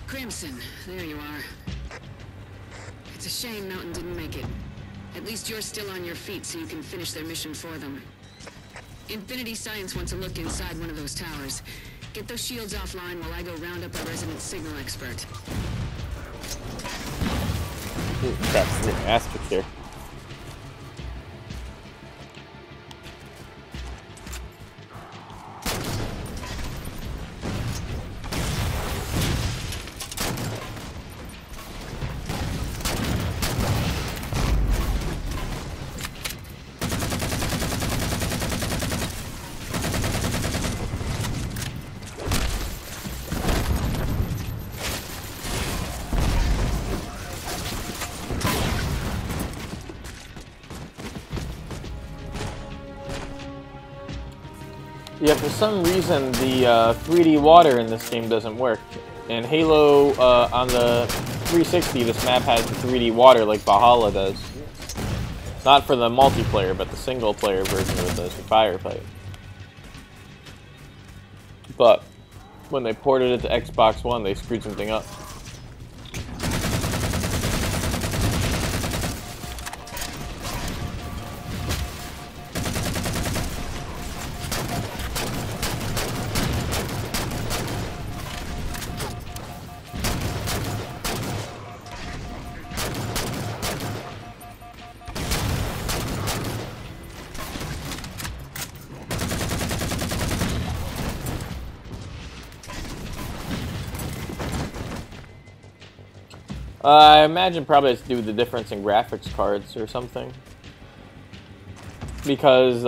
Crimson, there you are. It's a shame Mountain didn't make it. At least you're still on your feet so you can finish their mission for them. Infinity Science wants a look inside one of those towers. Get those shields offline while I go round up a resident signal expert. Ooh, crap, I'm getting ass kicked here. Yeah, for some reason the 3D water in this game doesn't work. In Halo, on the 360, this map has the 3D water like Valhalla does. Not for the multiplayer, but the single-player version of it does for Firefight. But when they ported it to Xbox One, they screwed something up. I imagine probably it's to do with the difference in graphics cards or something. Because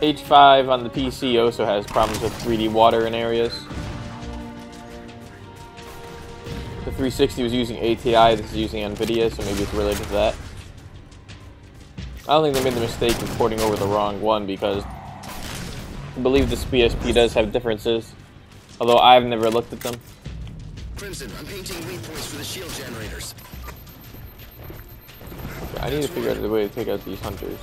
H5 on the PC also has problems with 3D water in areas. The 360 was using ATI, this is using NVIDIA, so maybe it's related to that. I don't think they made the mistake of porting over the wrong one because I believe this PSP does have differences, although I've never looked at them. Crimson, I'm painting waypoints for the shield generators. I need to figure out a way to take out these hunters.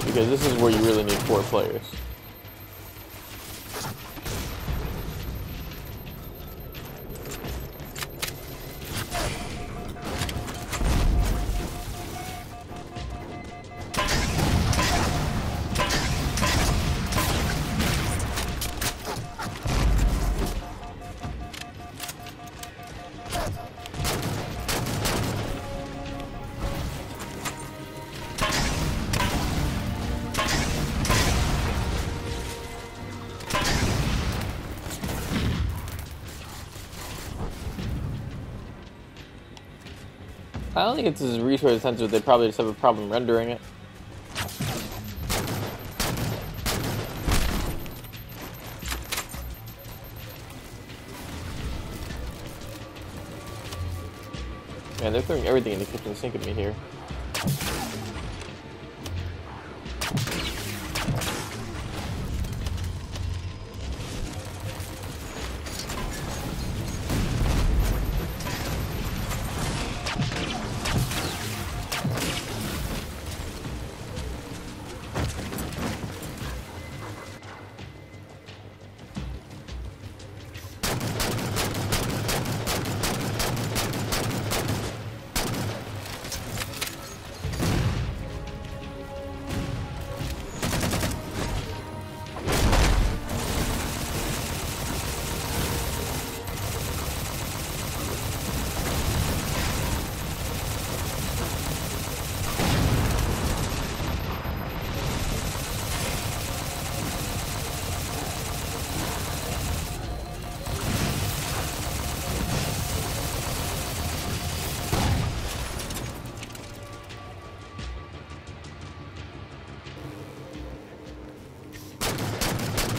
Because this is where you really need 4 players. I don't think it's as resource intensive, they probably just have a problem rendering it. Man, they're throwing everything in the kitchen sink at me here.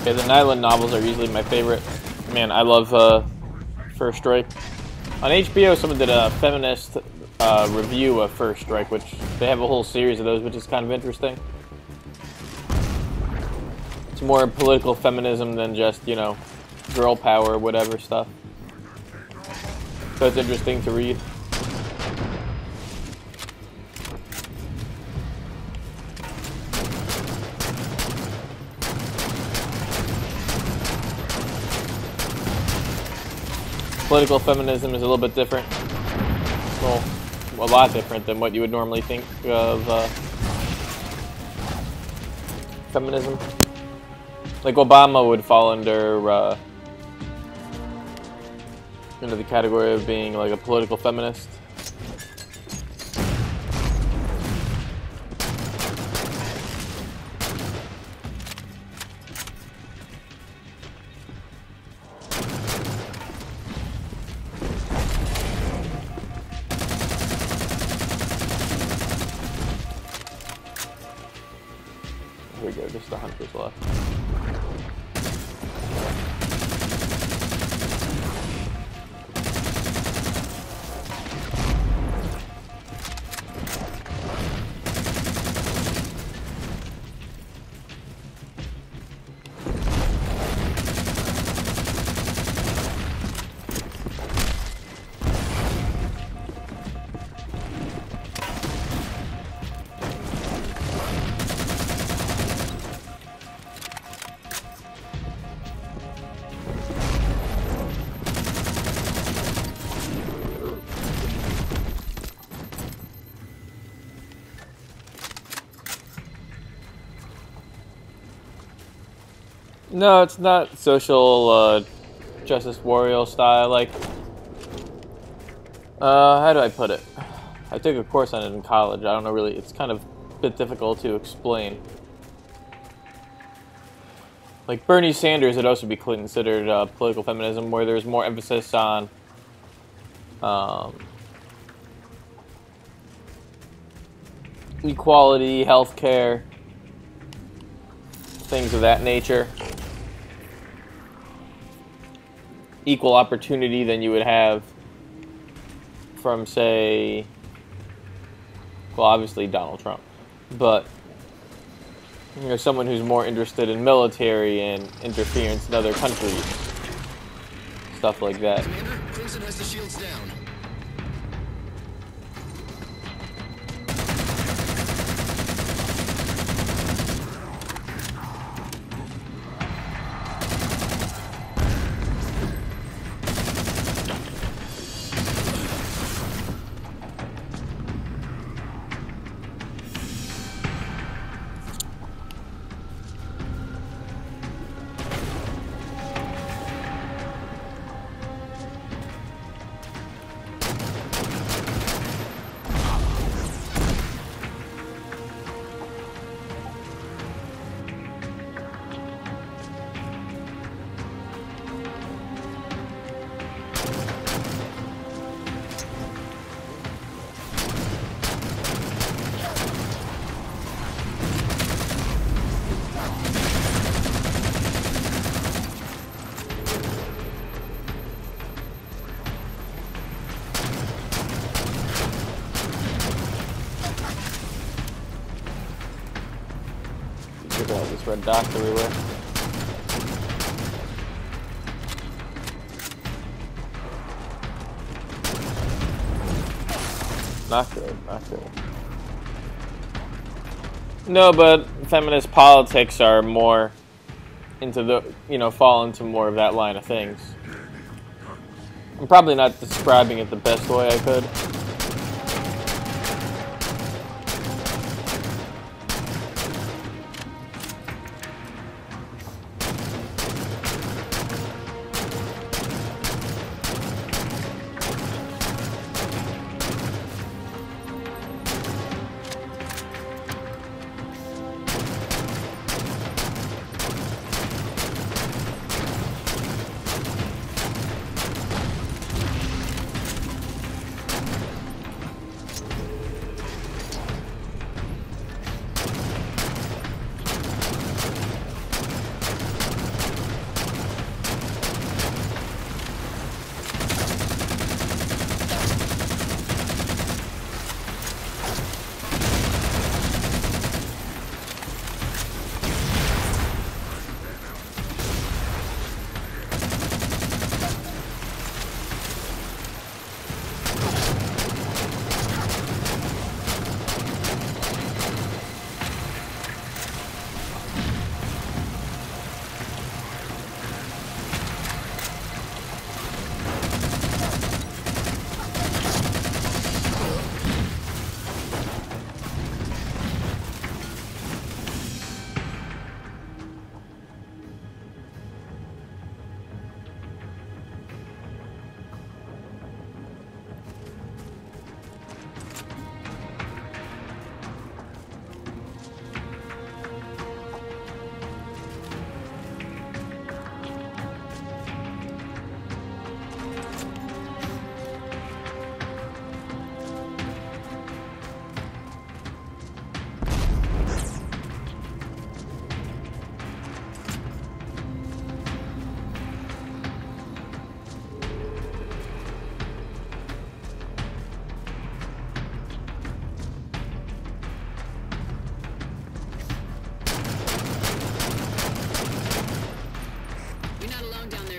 Okay, the Nyland novels are easily my favorite. Man, I love First Strike. On HBO, someone did a feminist review of First Strike, which they have a whole series of those, which is kind of interesting. It's more political feminism than just, you know, girl power, whatever stuff. So it's interesting to read. Political feminism is a little bit different. Well, a lot different than what you would normally think of feminism. Like Obama would fall under the category of being like a political feminist. Here we go, just the hunters left. No, it's not social justice warrior style. Like, how do I put it? I took a course on it in college. I don't know really. It's kind of a bit difficult to explain. Like Bernie Sanders would also be considered political feminism, where there's more emphasis on equality, healthcare, things of that nature. Equal opportunity than you would have from, say, well, obviously Donald Trump, but you know, someone who's more interested in military and interference in other countries, stuff like that. Commander, Crimson has the shields down. Look at all this red dots everywhere. Not good, not good. No, but feminist politics are more into the, you know, fall into more of that line of things. I'm probably not describing it the best way I could.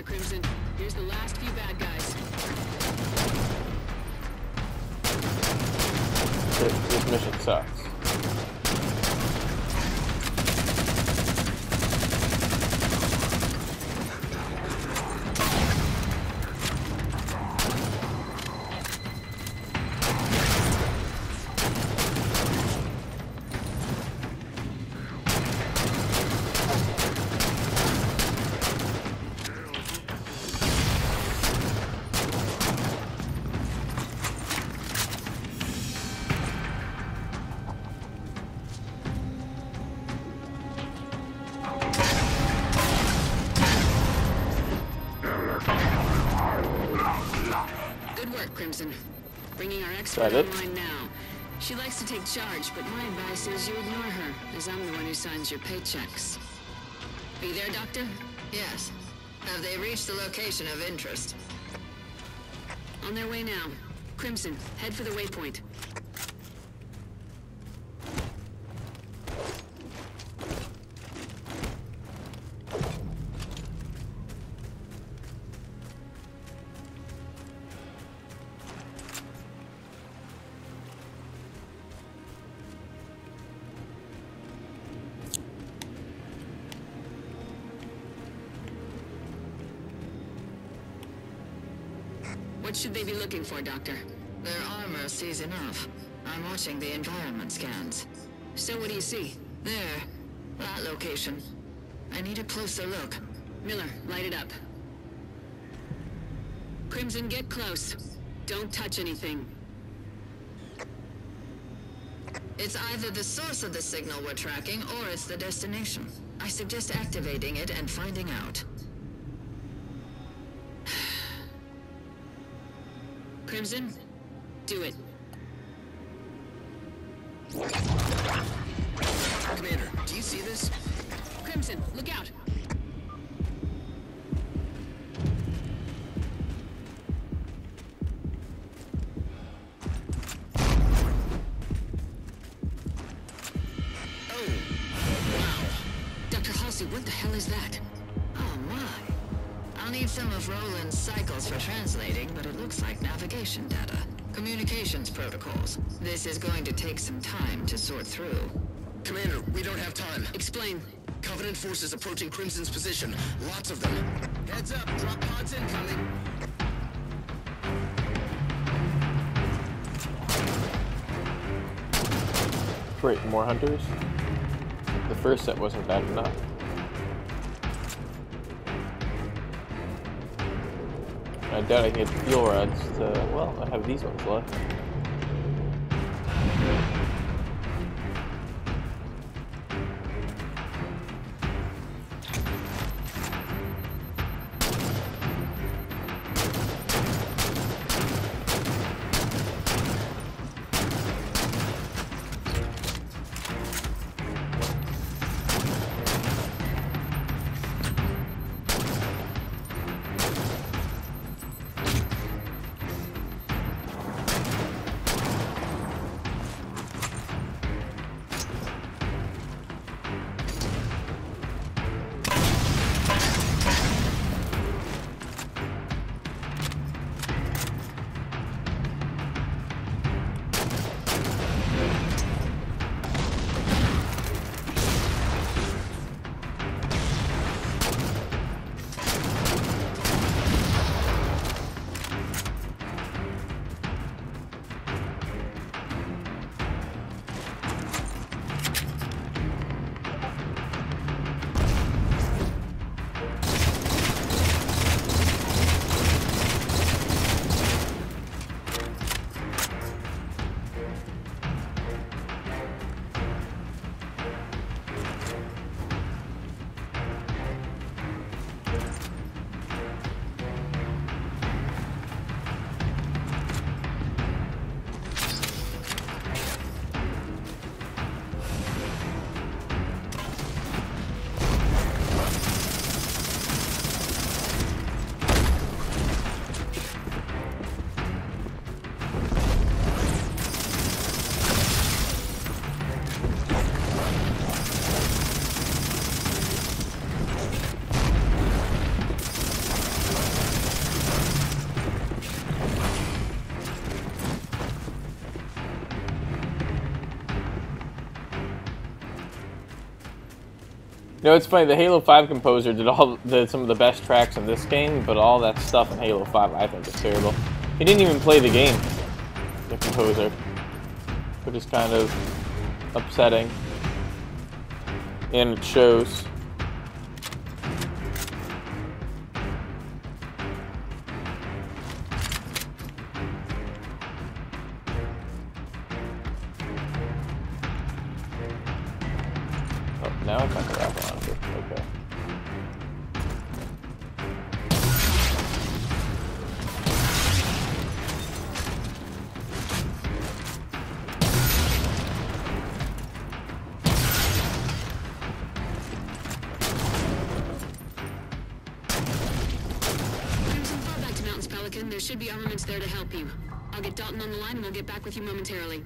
Crimson. Here's the last few bad guys. This mission sucks. Crimson. Bringing our expert it? online now. She likes to take charge, but my advice is you ignore her, as I'm the one who signs your paychecks. Are you there, Doctor? Yes. Have they reached the location of interest? On their way now. Crimson, head for the waypoint. What should they be looking for, Doctor? Their armor sees enough. I'm watching the environment scans. So what do you see? There. That location. I need a closer look. Miller, light it up. Crimson, get close. Don't touch anything. It's either the source of the signal we're tracking, or it's the destination. I suggest activating it and finding out. Crimson, do it. Commander, do you see this? Crimson, look out! Oh, wow. the hell is that? Oh my. I'll need some of Roland's cycles for translating, but it looks like navigation data. Communications protocols. This is going to take some time to sort through. Commander, we don't have time. Explain. Covenant forces approaching Crimson's position. Lots of them. Heads up, drop pods incoming. Great, more hunters. The first set wasn't bad enough. I doubt I can get the fuel rods to, well, I have these ones left. You know, it's funny, the Halo 5 composer did some of the best tracks in this game, but all that stuff in Halo 5 I think is terrible. He didn't even play the game, the composer, which is kind of upsetting, and it shows. Oh, now it's not the wrap around it. Okay. Crimson, fall back to Mountains, Pelican. There should be armaments there to help you. I'll get Dalton on the line and we'll get back with you momentarily.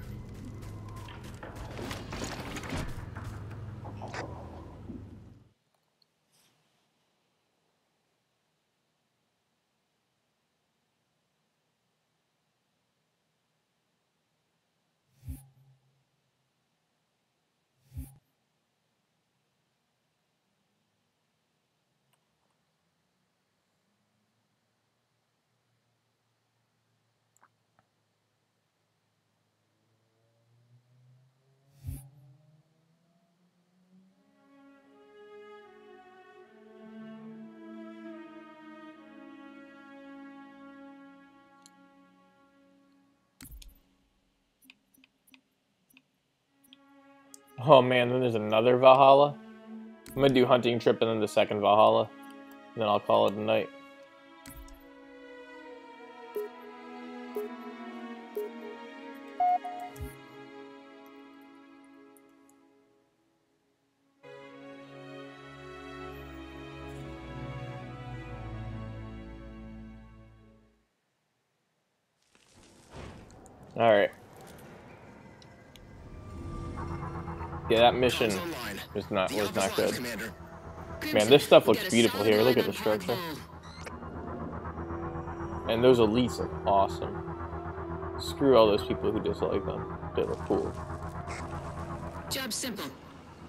Oh man, then there's another Valhalla. I'm gonna do hunting trip and then the second Valhalla. And then I'll call it a night. Alright. Yeah, that mission was not good. Commander. Man, this stuff looks beautiful here. Look at the structure. And those elites look awesome. Screw all those people who dislike them. They look cool. Job simple.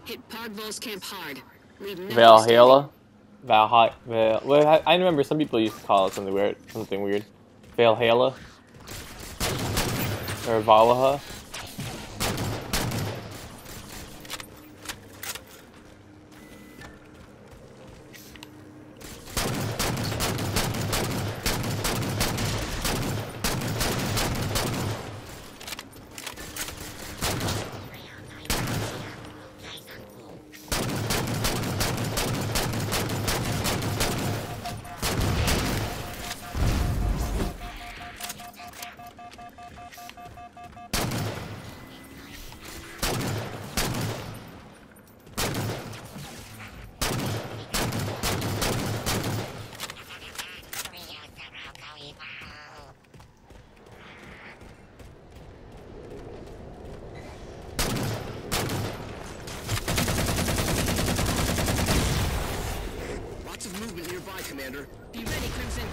Hit Pogvol's camp hard. Leave no Valhalla? Well, I remember some people used to call it something weird. Valhalla? Or Valhalla? Lots of movement nearby, Commander. Be ready, Crimson.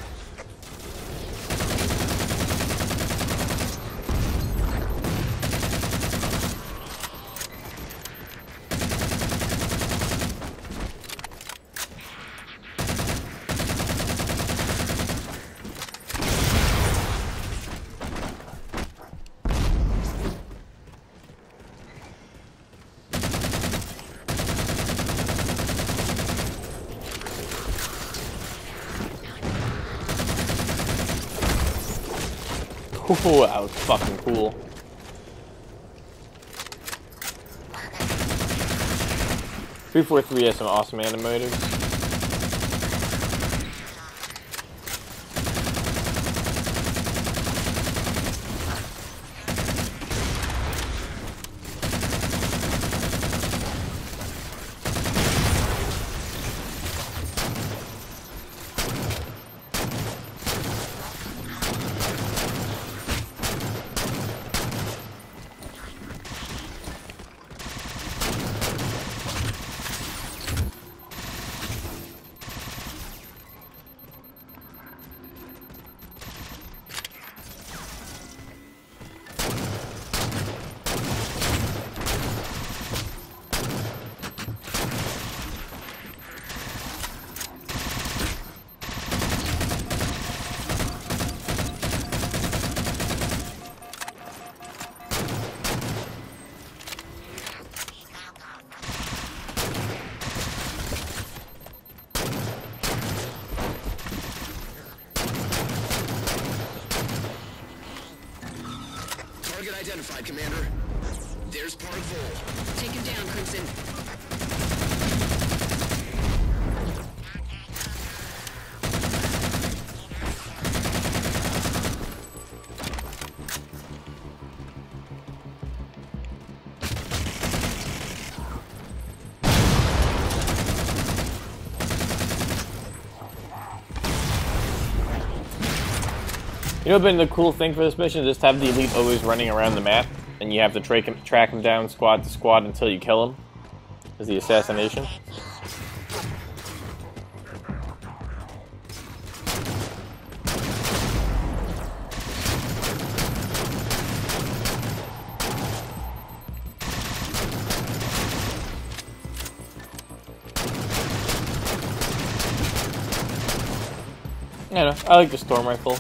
Ooh, that was fucking cool. .343 has some awesome animators. Target identified, Commander. There's Pogvol. Take him down, Crimson. You know what's been the cool thing for this mission? Just have the elite always running around the map, and you have to track him down squad to squad until you kill him. Is the assassination. I like the storm rifle.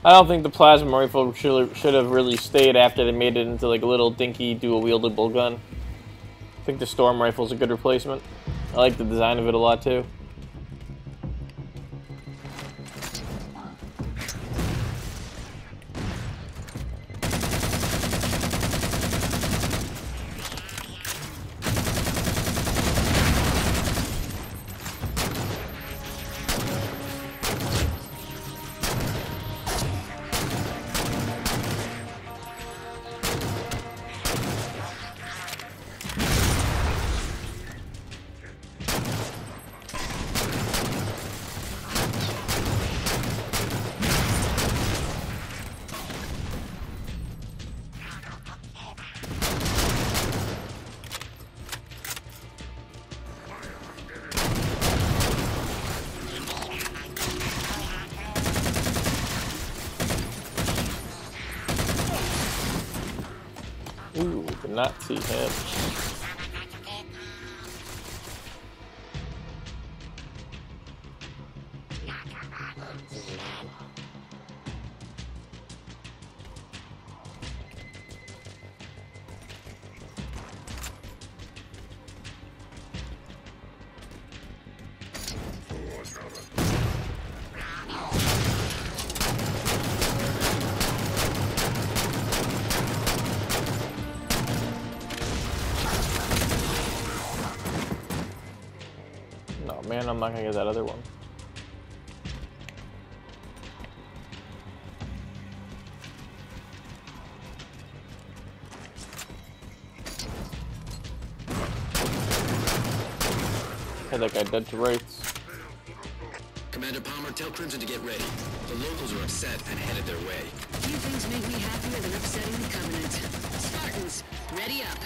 I don't think the plasma rifle should have really stayed after they made it into like a little dinky dual-wieldable gun. I think the storm rifle's a good replacement. I like the design of it a lot too. Ooh, did not see him. No, man, I'm not gonna get that other one. Had that guy dead to rights. Commander Palmer, tell Crimson to get ready. The locals are upset and headed their way. Few things make me happier than upsetting the Covenant. Spartans, ready up.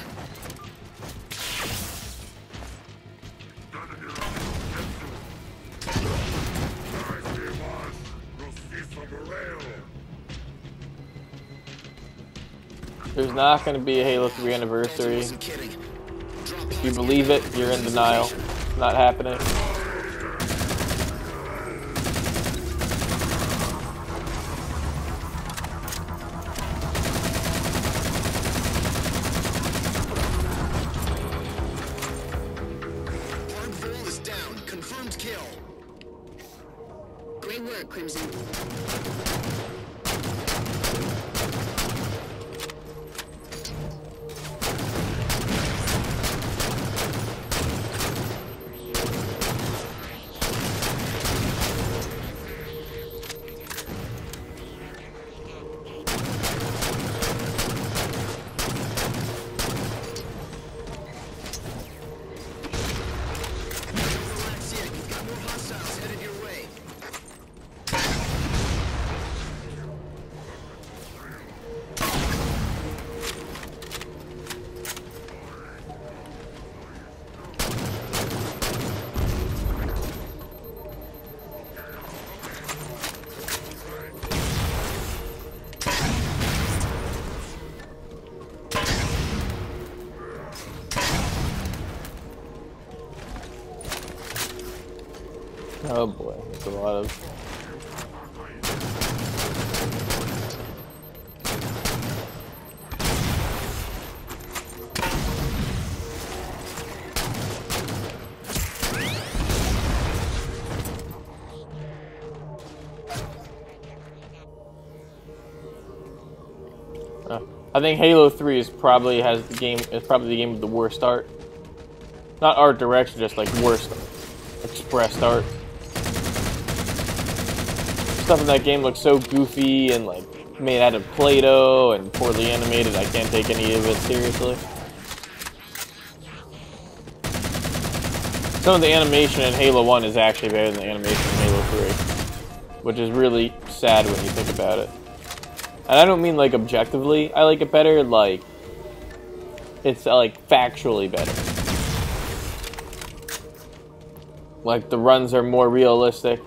There's not going to be a Halo 3 anniversary. Wasn't kidding. Drop If you believe it, you're in denial. It's not happening. Hardball is down. Confirmed kill. Great work, Crimson. Relax yet. You've got more hostiles headed your way. Oh boy, that's a lot of... I think Halo 3 is probably the game with the worst art. Not art direction, just like worst expressed art. Stuff in that game looks so goofy and like made out of Play-Doh and poorly animated. I can't take any of it seriously. Some of the animation in Halo 1 is actually better than the animation in Halo 3, which is really sad when you think about it. And I don't mean like objectively I like it better, like it's like factually better. Like the runs are more realistic.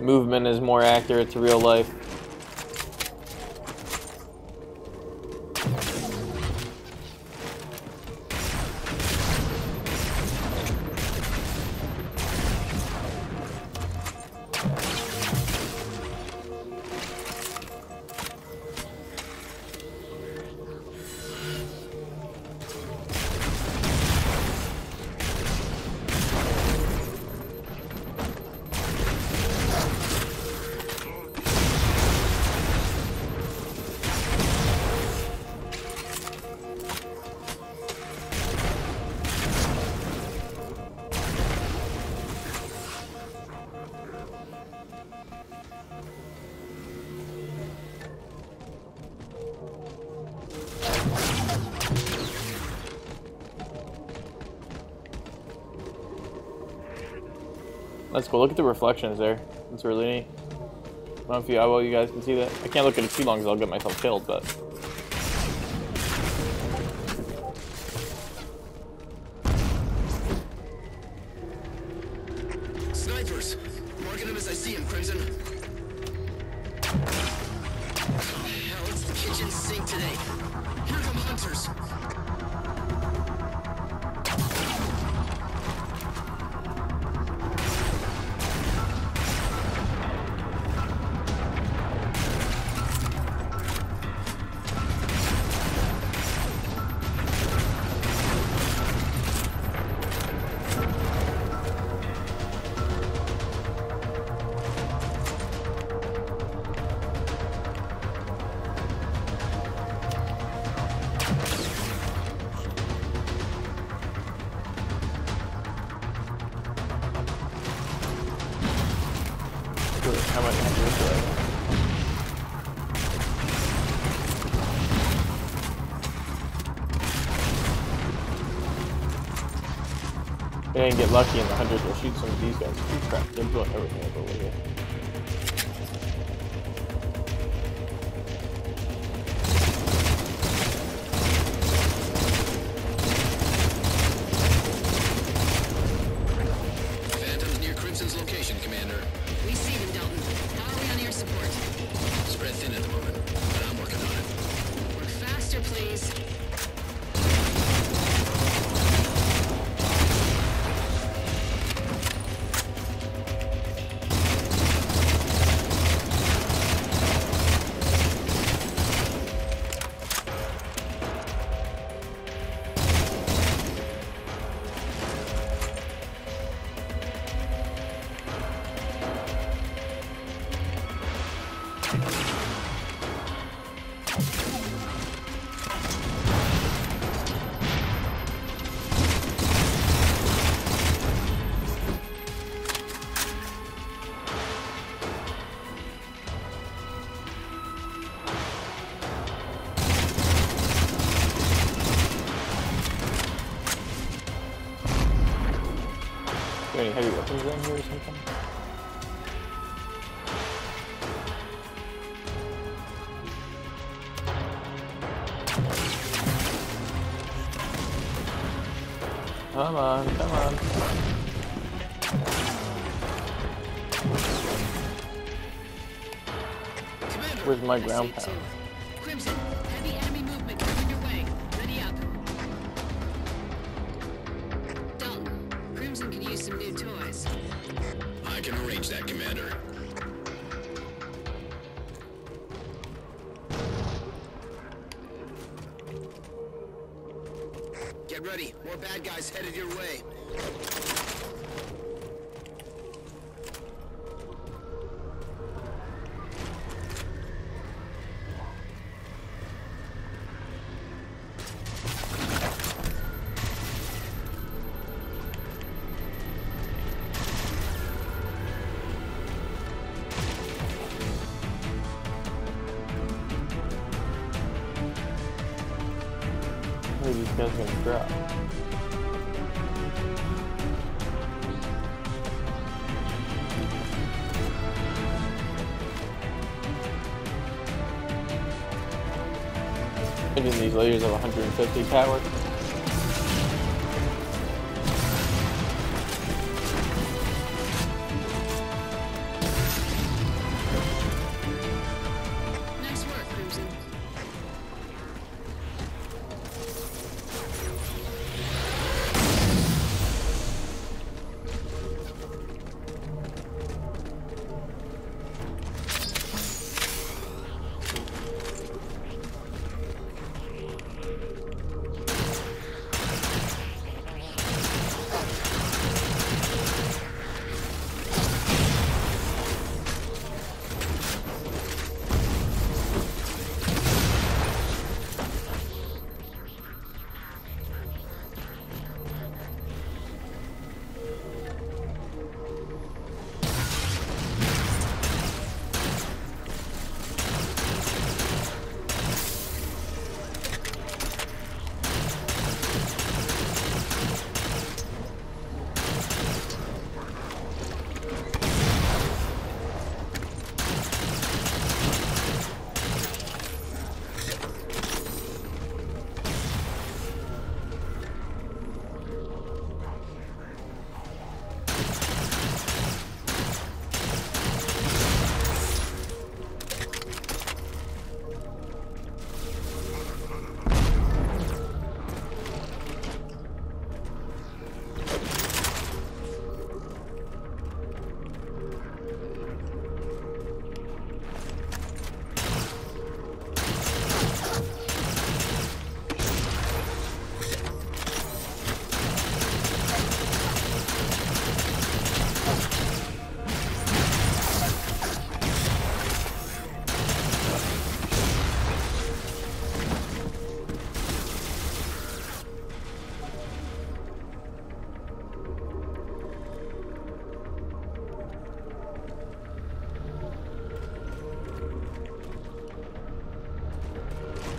Movement is more accurate to real life. That's cool. Look at the reflections there. That's really neat. I don't know if how well you guys can see that. I can't look at it too long because I'll get myself killed, but... Snipers! Marking them as I see them, Crimson. Hell, it's the kitchen sink. think today. Here come hunters. I might have to this way. If I didn't get lucky and the hunters will shoot some of these guys. Holy crap, they're blowing everything up over here. Phantom's near Crimson's location, Commander. We see them, Dalton. How are we on air support? Spread thin at the moment, but I'm working on it. Work faster, please. Are there any heavy weapons around here or something? Come on, come on. Commander! Where's my ground SA2. pound? Crimson, heavy enemy movement coming your way. Ready up. Dalton, Crimson could use some new toys. I can arrange that, Commander. Get ready. More bad guys headed your way. Where are these guys gonna drop? Imagine these layers of 150 power. Nice work, Crimson.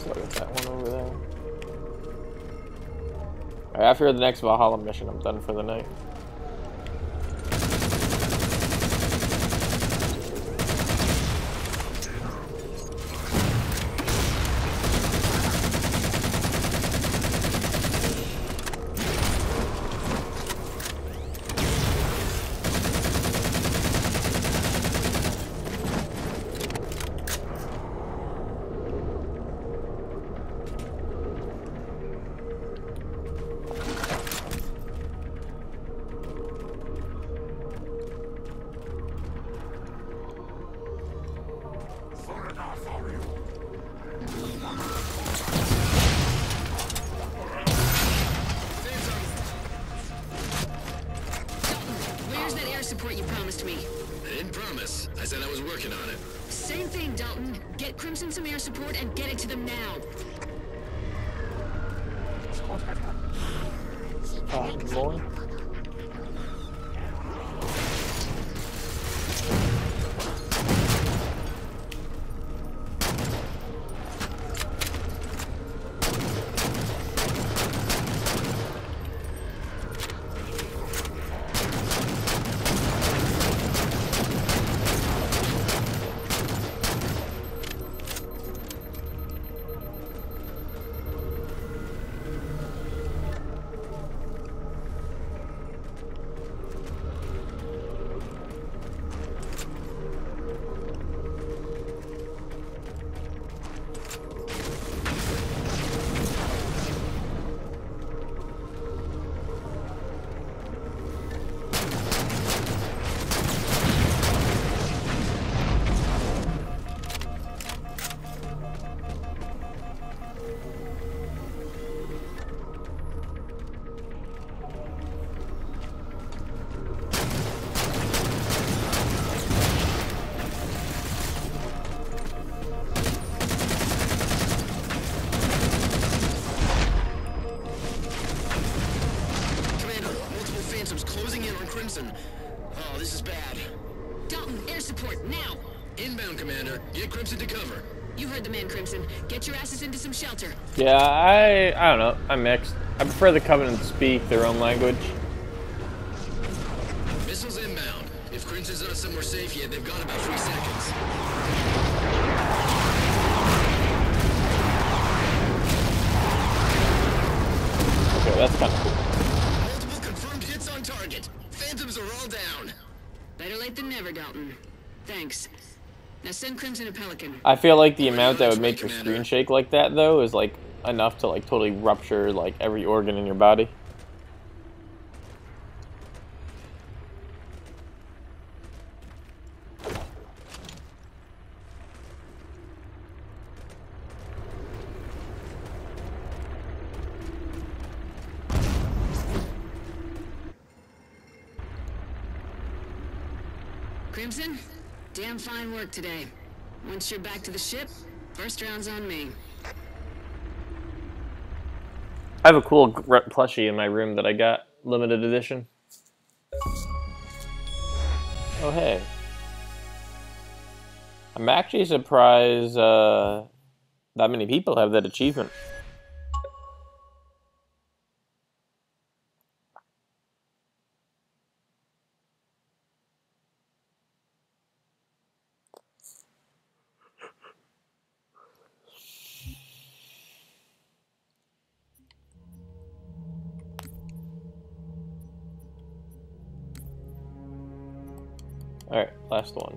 Look at that one over there. Alright, after the next Valhalla mission, I'm done for the night. Where's that air support you promised me? I didn't promise. I said I was working on it. Same thing, Dalton. Get Crimson some air support and get it to them now. Oh, boy. Crimson. Oh, this is bad. Dalton, air support, now! Inbound, Commander. Get Crimson to cover. You heard the man, Crimson. Get your asses into some shelter. Yeah, I don't know. I'm mixed. I prefer the Covenant to speak their own language. Missiles inbound. If Crimson's not somewhere safe yet, they've got about 3 seconds. Okay, that's kind of cool. Multiple confirmed hits on target. Phantoms are all down. Better late than never, Dalton. Thanks. Now send Crimson a Pelican. I feel like the amount that would make your screen shake like that, though, is like enough to like totally rupture like every organ in your body. Crimson, damn fine work today. Once you're back to the ship, first round's on me. I have a cool plushie in my room that I got, limited edition. Oh, hey. I'm actually surprised that many people have that achievement. Alright, last one.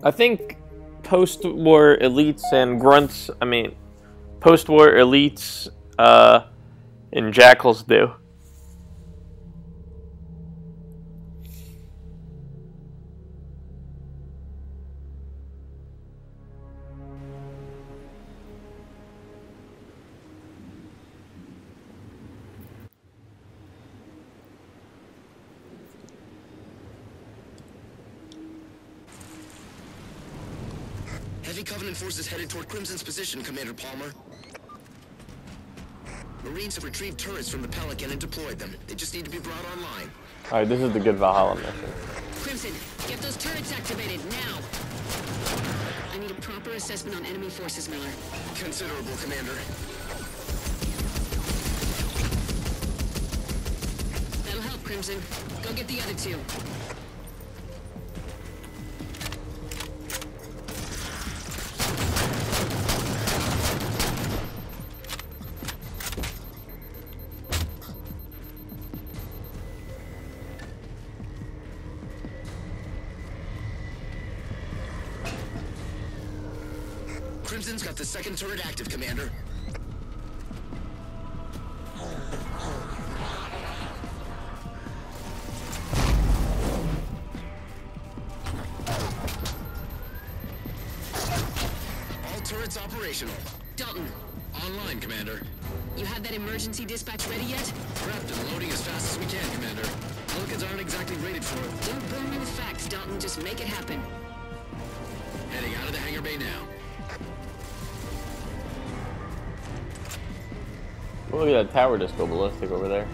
I think post-war elites and grunts, post-war elites and jackals do. Heavy Heavy Covenant forces headed toward Crimson's position, Commander Palmer. Marines have retrieved turrets from the Pelican and deployed them. They just need to be brought online. Alright, this is the good Valhalla mission. Crimson, get those turrets activated, now! I need a proper assessment on enemy forces, Miller. Considerable, Commander. That'll help, Crimson. Go get the other two. Crimson's got the second turret active, Commander. All turrets operational. Dalton, Online, Commander. you have that emergency dispatch ready yet? Prepped and loading as fast as we can, Commander. Pelicans aren't exactly rated for it. Don't burn me with facts, Dalton. Just make it happen. Heading out of the hangar bay now. Look at that tower just go ballistic over there.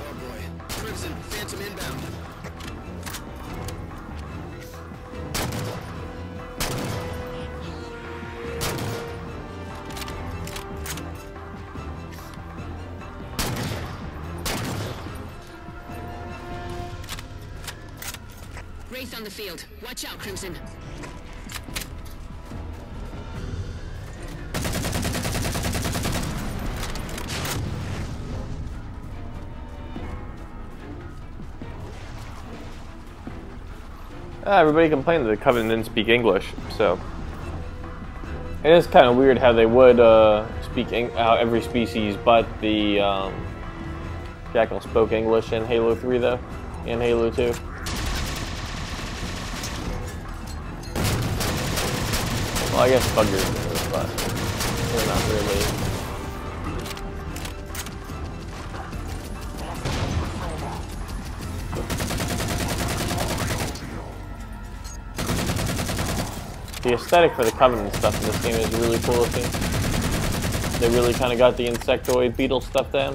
Oh boy. Crimson, Phantom inbound. Wraith on the field. Watch out, Crimson. Everybody complained that the Covenant didn't speak English, so it is kind of weird how they would speak how every species but the Jackal spoke English in Halo 3 though, and Halo 2. Well, I guess buggers do, but they're not really. The aesthetic for the Covenant stuff in this game is really cool looking. They really kind of got the insectoid beetle stuff down.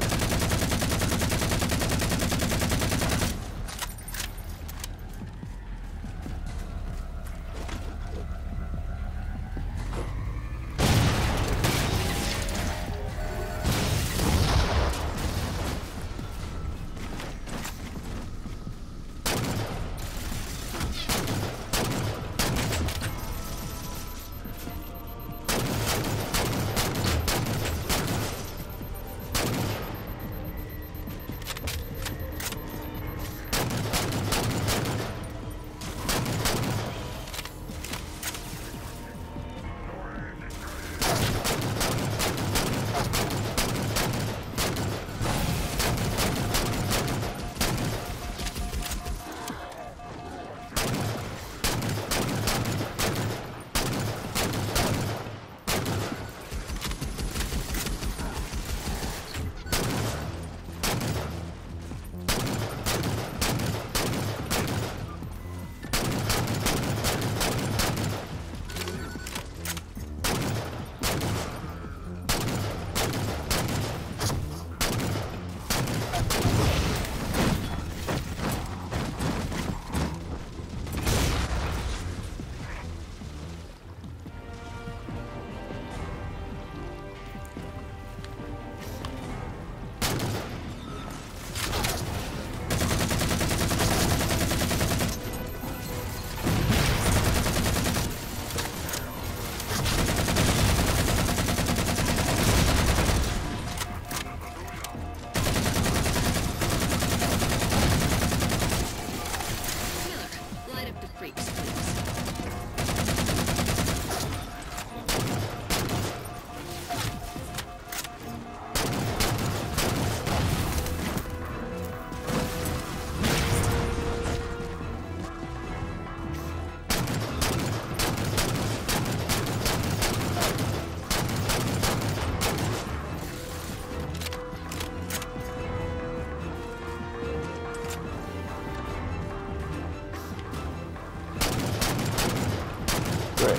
Great.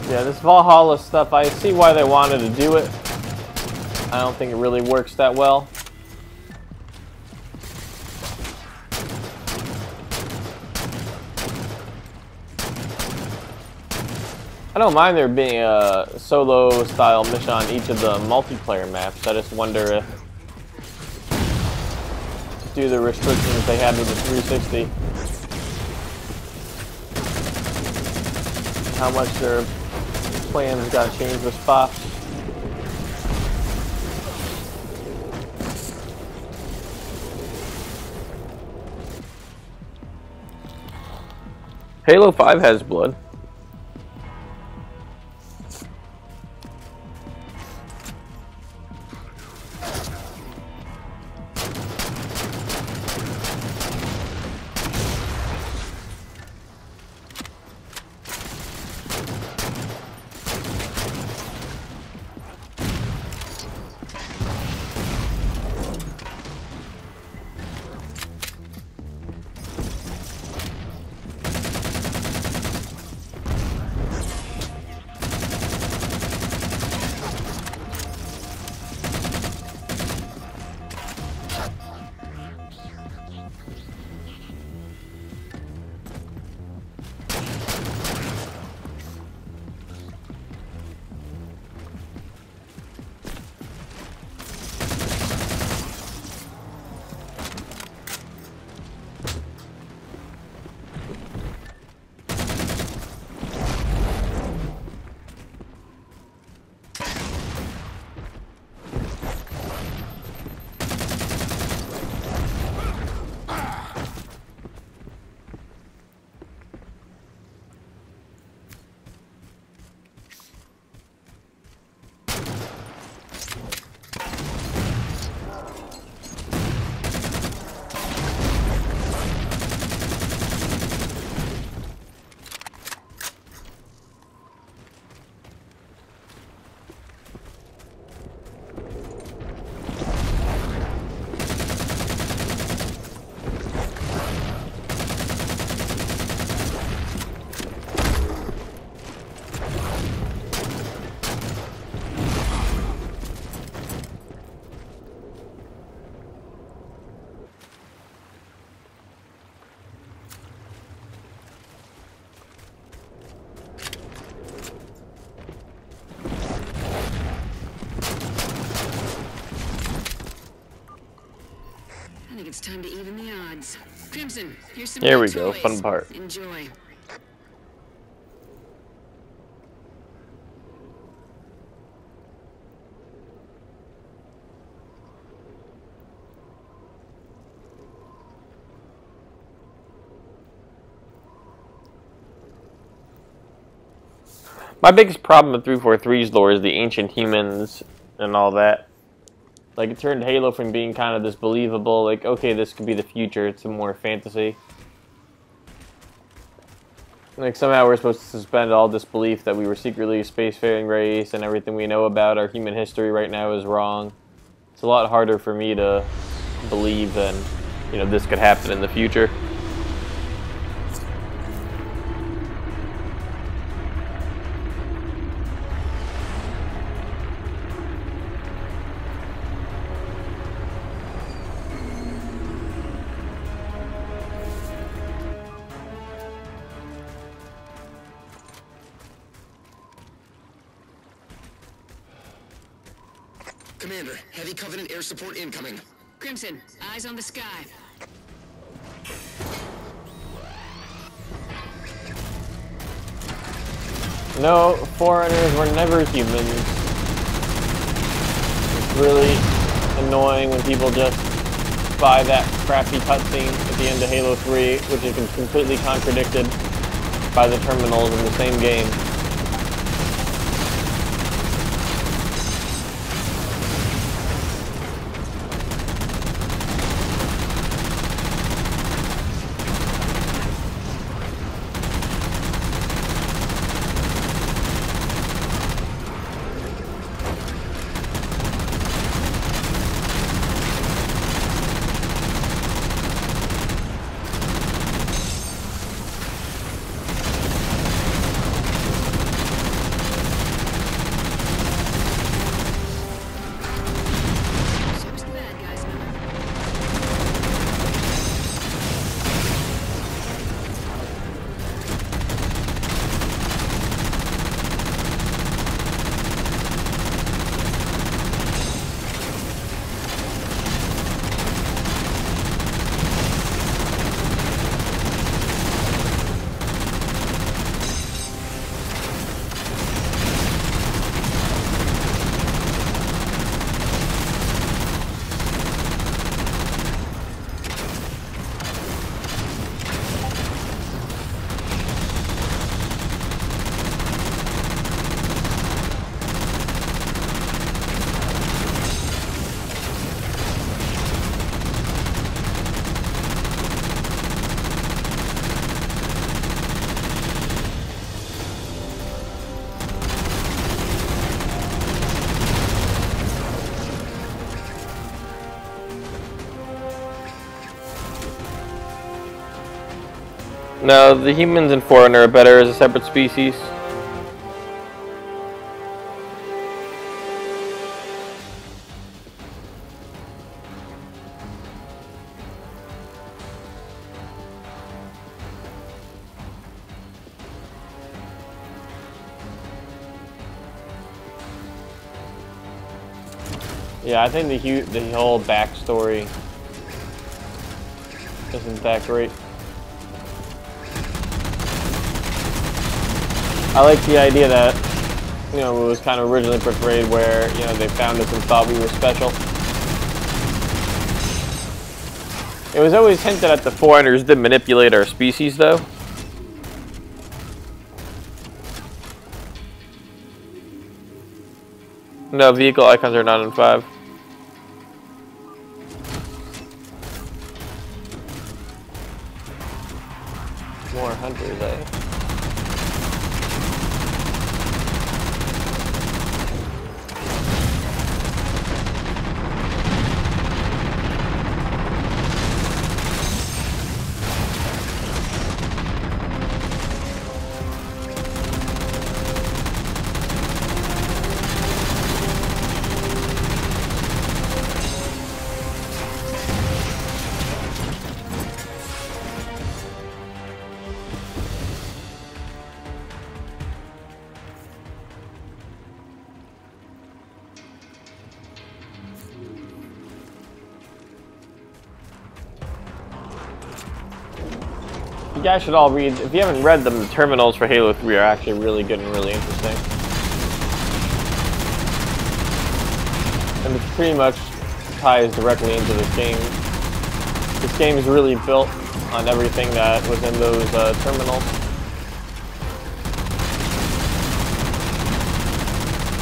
Yeah, this Valhalla stuff, I see why they wanted to do it. I don't think it really works that well. I don't mind there being a solo style mission on each of the multiplayer maps. I just wonder if, due to the restrictions they had with the 360, how much their plans got changed with SPOPS. Halo 5 has blood. I think it's time to even the odds. Crimson, here's some Here new we go, toys. fun part. Enjoy. My biggest problem with 343's lore is the ancient humans and all that. Like, it turned Halo from being kind of this believable, like, okay, this could be the future, to more fantasy. Like, somehow we're supposed to suspend all disbelief that we were secretly a spacefaring race and everything we know about our human history right now is wrong. It's a lot harder for me to believe than, you know, this could happen in the future. Commander, heavy Covenant air support incoming. Crimson, eyes on the sky. No, foreigners were never humans. It's really annoying when people just buy that crappy cutscene at the end of Halo 3, which is completely contradicted by the terminals in the same game. No, the humans and Foreigner are better as a separate species. Yeah, I think the whole backstory isn't that great. I like the idea that, you know, it was kind of originally portrayed where, you know, they found us and thought we were special. It was always hinted that the Foreigners did manipulate our species, though. No, vehicle icons are not in 5. More hunters, eh? You guys should all read, if you haven't read them, the terminals for Halo 3 are actually really good and really interesting. And it pretty much ties directly into this game. This game is really built on everything that was in those terminals.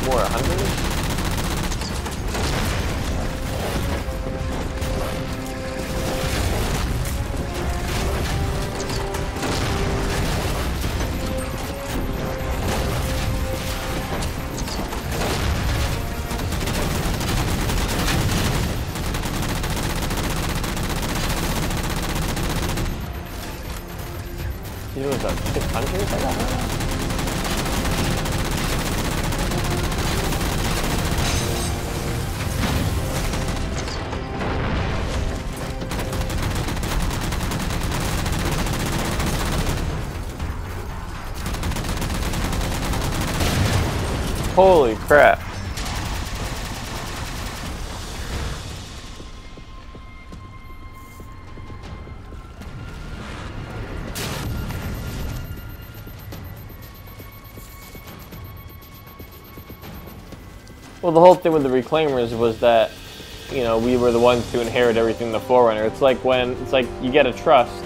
More 100? It was 600 I got that? Holy crap. Well, the whole thing with the Reclaimers was that, you know, we were the ones to inherit everything the Forerunner. It's like you get a trust,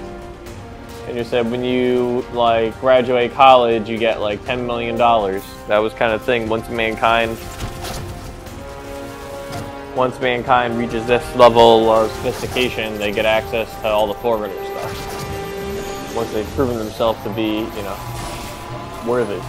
and you said when you, like, graduate college, you get, like, $10 million. That was kind of thing. Once mankind reaches this level of sophistication, they get access to all the Forerunner stuff. Once they've proven themselves to be, you know, worthy.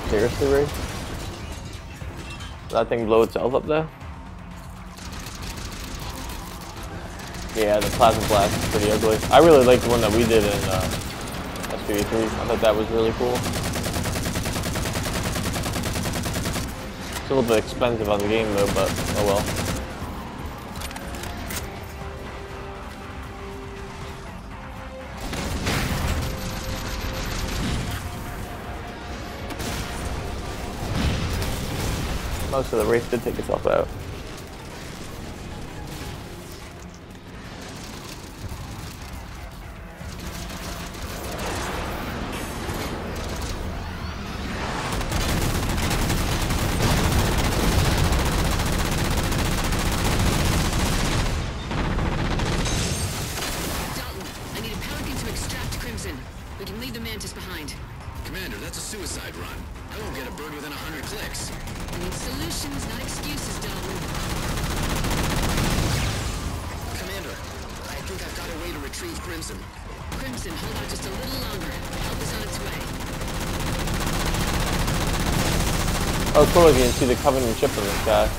Seriously, Ray? Did that thing blow itself up there? Yeah, the plasma blast is pretty ugly. I really liked the one that we did in SPOPS. I thought that was really cool. It's a little bit expensive on the game though, but oh well. Most of the race did take itself out. Dalton, I need a Pelican to extract Crimson. We can leave the Mantis behind. Commander, that's a suicide run. I won't get a bird within 100 clicks. We need solutions, not excuses, Dalton. Commander, I think I've got a way to retrieve Crimson. Crimson, hold out just a little longer. Help is on its way. Oh, cool, you can see the Covenant ship in the sky.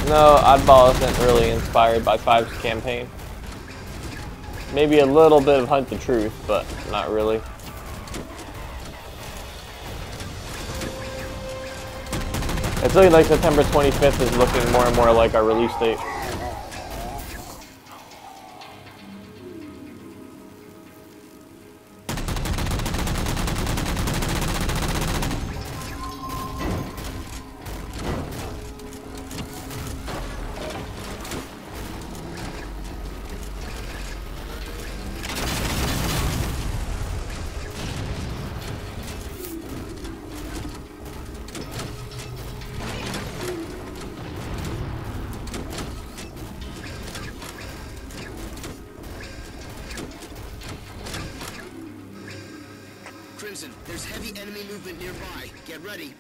No, Oddball isn't really inspired by 5's campaign. Maybe a little bit of Hunt the Truth, but not really. It's looking like September 25th is looking more and more like our release date. Crimson, there's heavy enemy movement nearby. Get ready.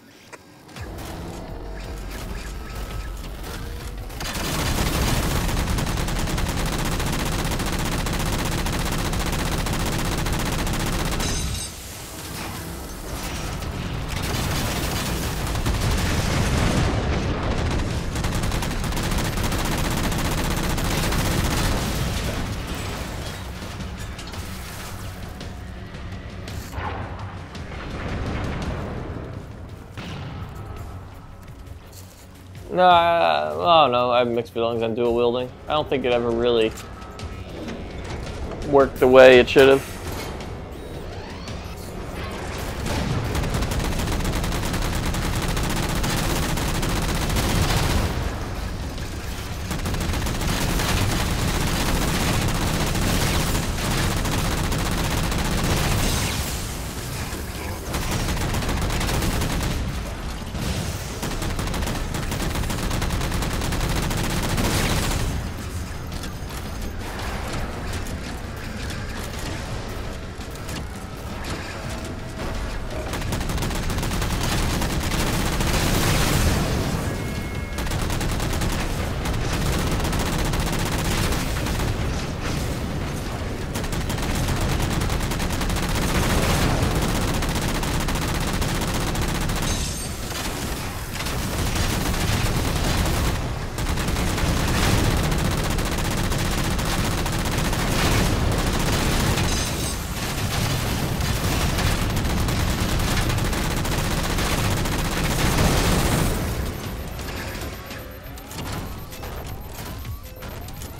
No, I don't know. I have mixed feelings on dual wielding. I don't think it ever really worked the way it should have.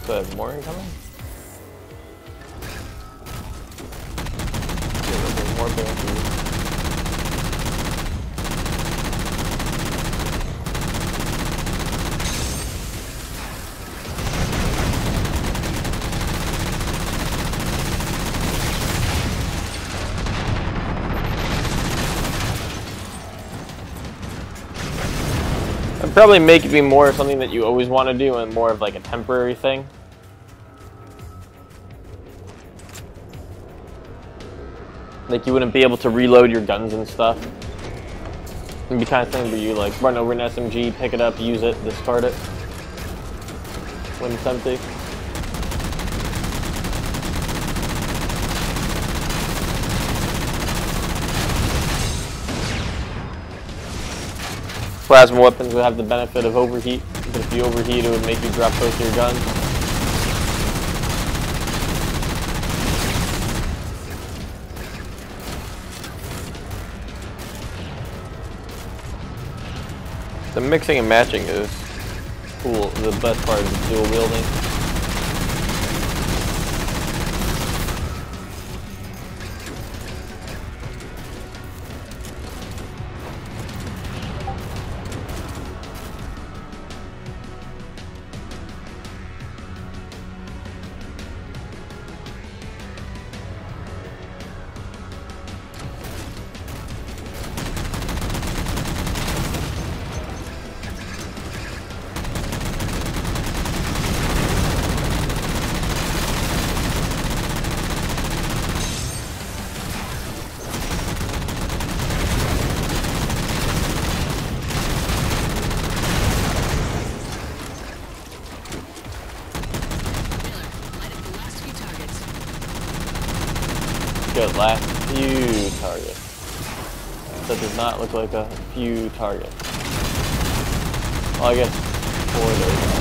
Do I have more incoming? Yeah, there's more banshees. I'd probably make it be more something that you always want to do and more of like a temporary thing. Like you wouldn't be able to reload your guns and stuff. It'd be kind of thing where you like run over an SMG, pick it up, use it, discard it when it's empty. Plasma weapons would have the benefit of overheat, but if you overheat, it would make you drop both your guns. The mixing and matching is cool. The best part of the dual wielding. Good, last few targets. That does not look like a few targets. Well, I guess 4 of those.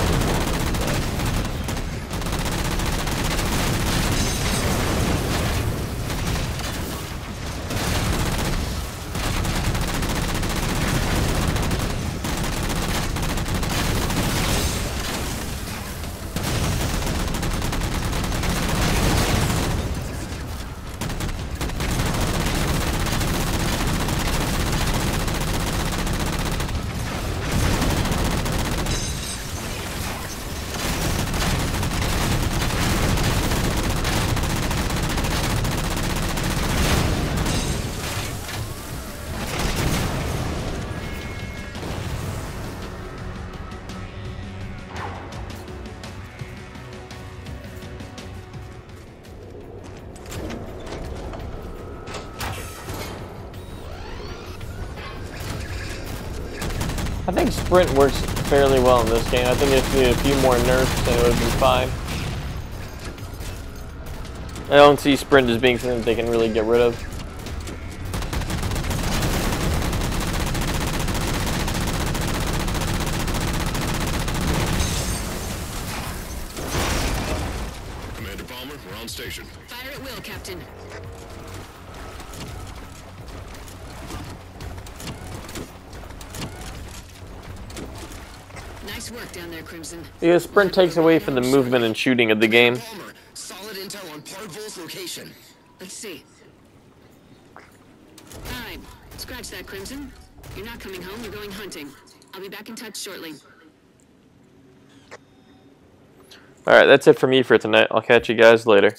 I think sprint works fairly well in this game. I think if you did a few more nerfs, then it would be fine. I don't see sprint as being something that they can really get rid of. Commander Palmer, we're on station. Fire at will, Captain. Nice work down there, Crimson. Yeah, sprint takes away from the movement and shooting of the game. Palmer, solid intel on Parvul's location. Let's see. Alright, scratch that, Crimson. You're not coming home, you're going hunting. I'll be back in touch shortly. Alright, that's it for me for tonight. I'll catch you guys later.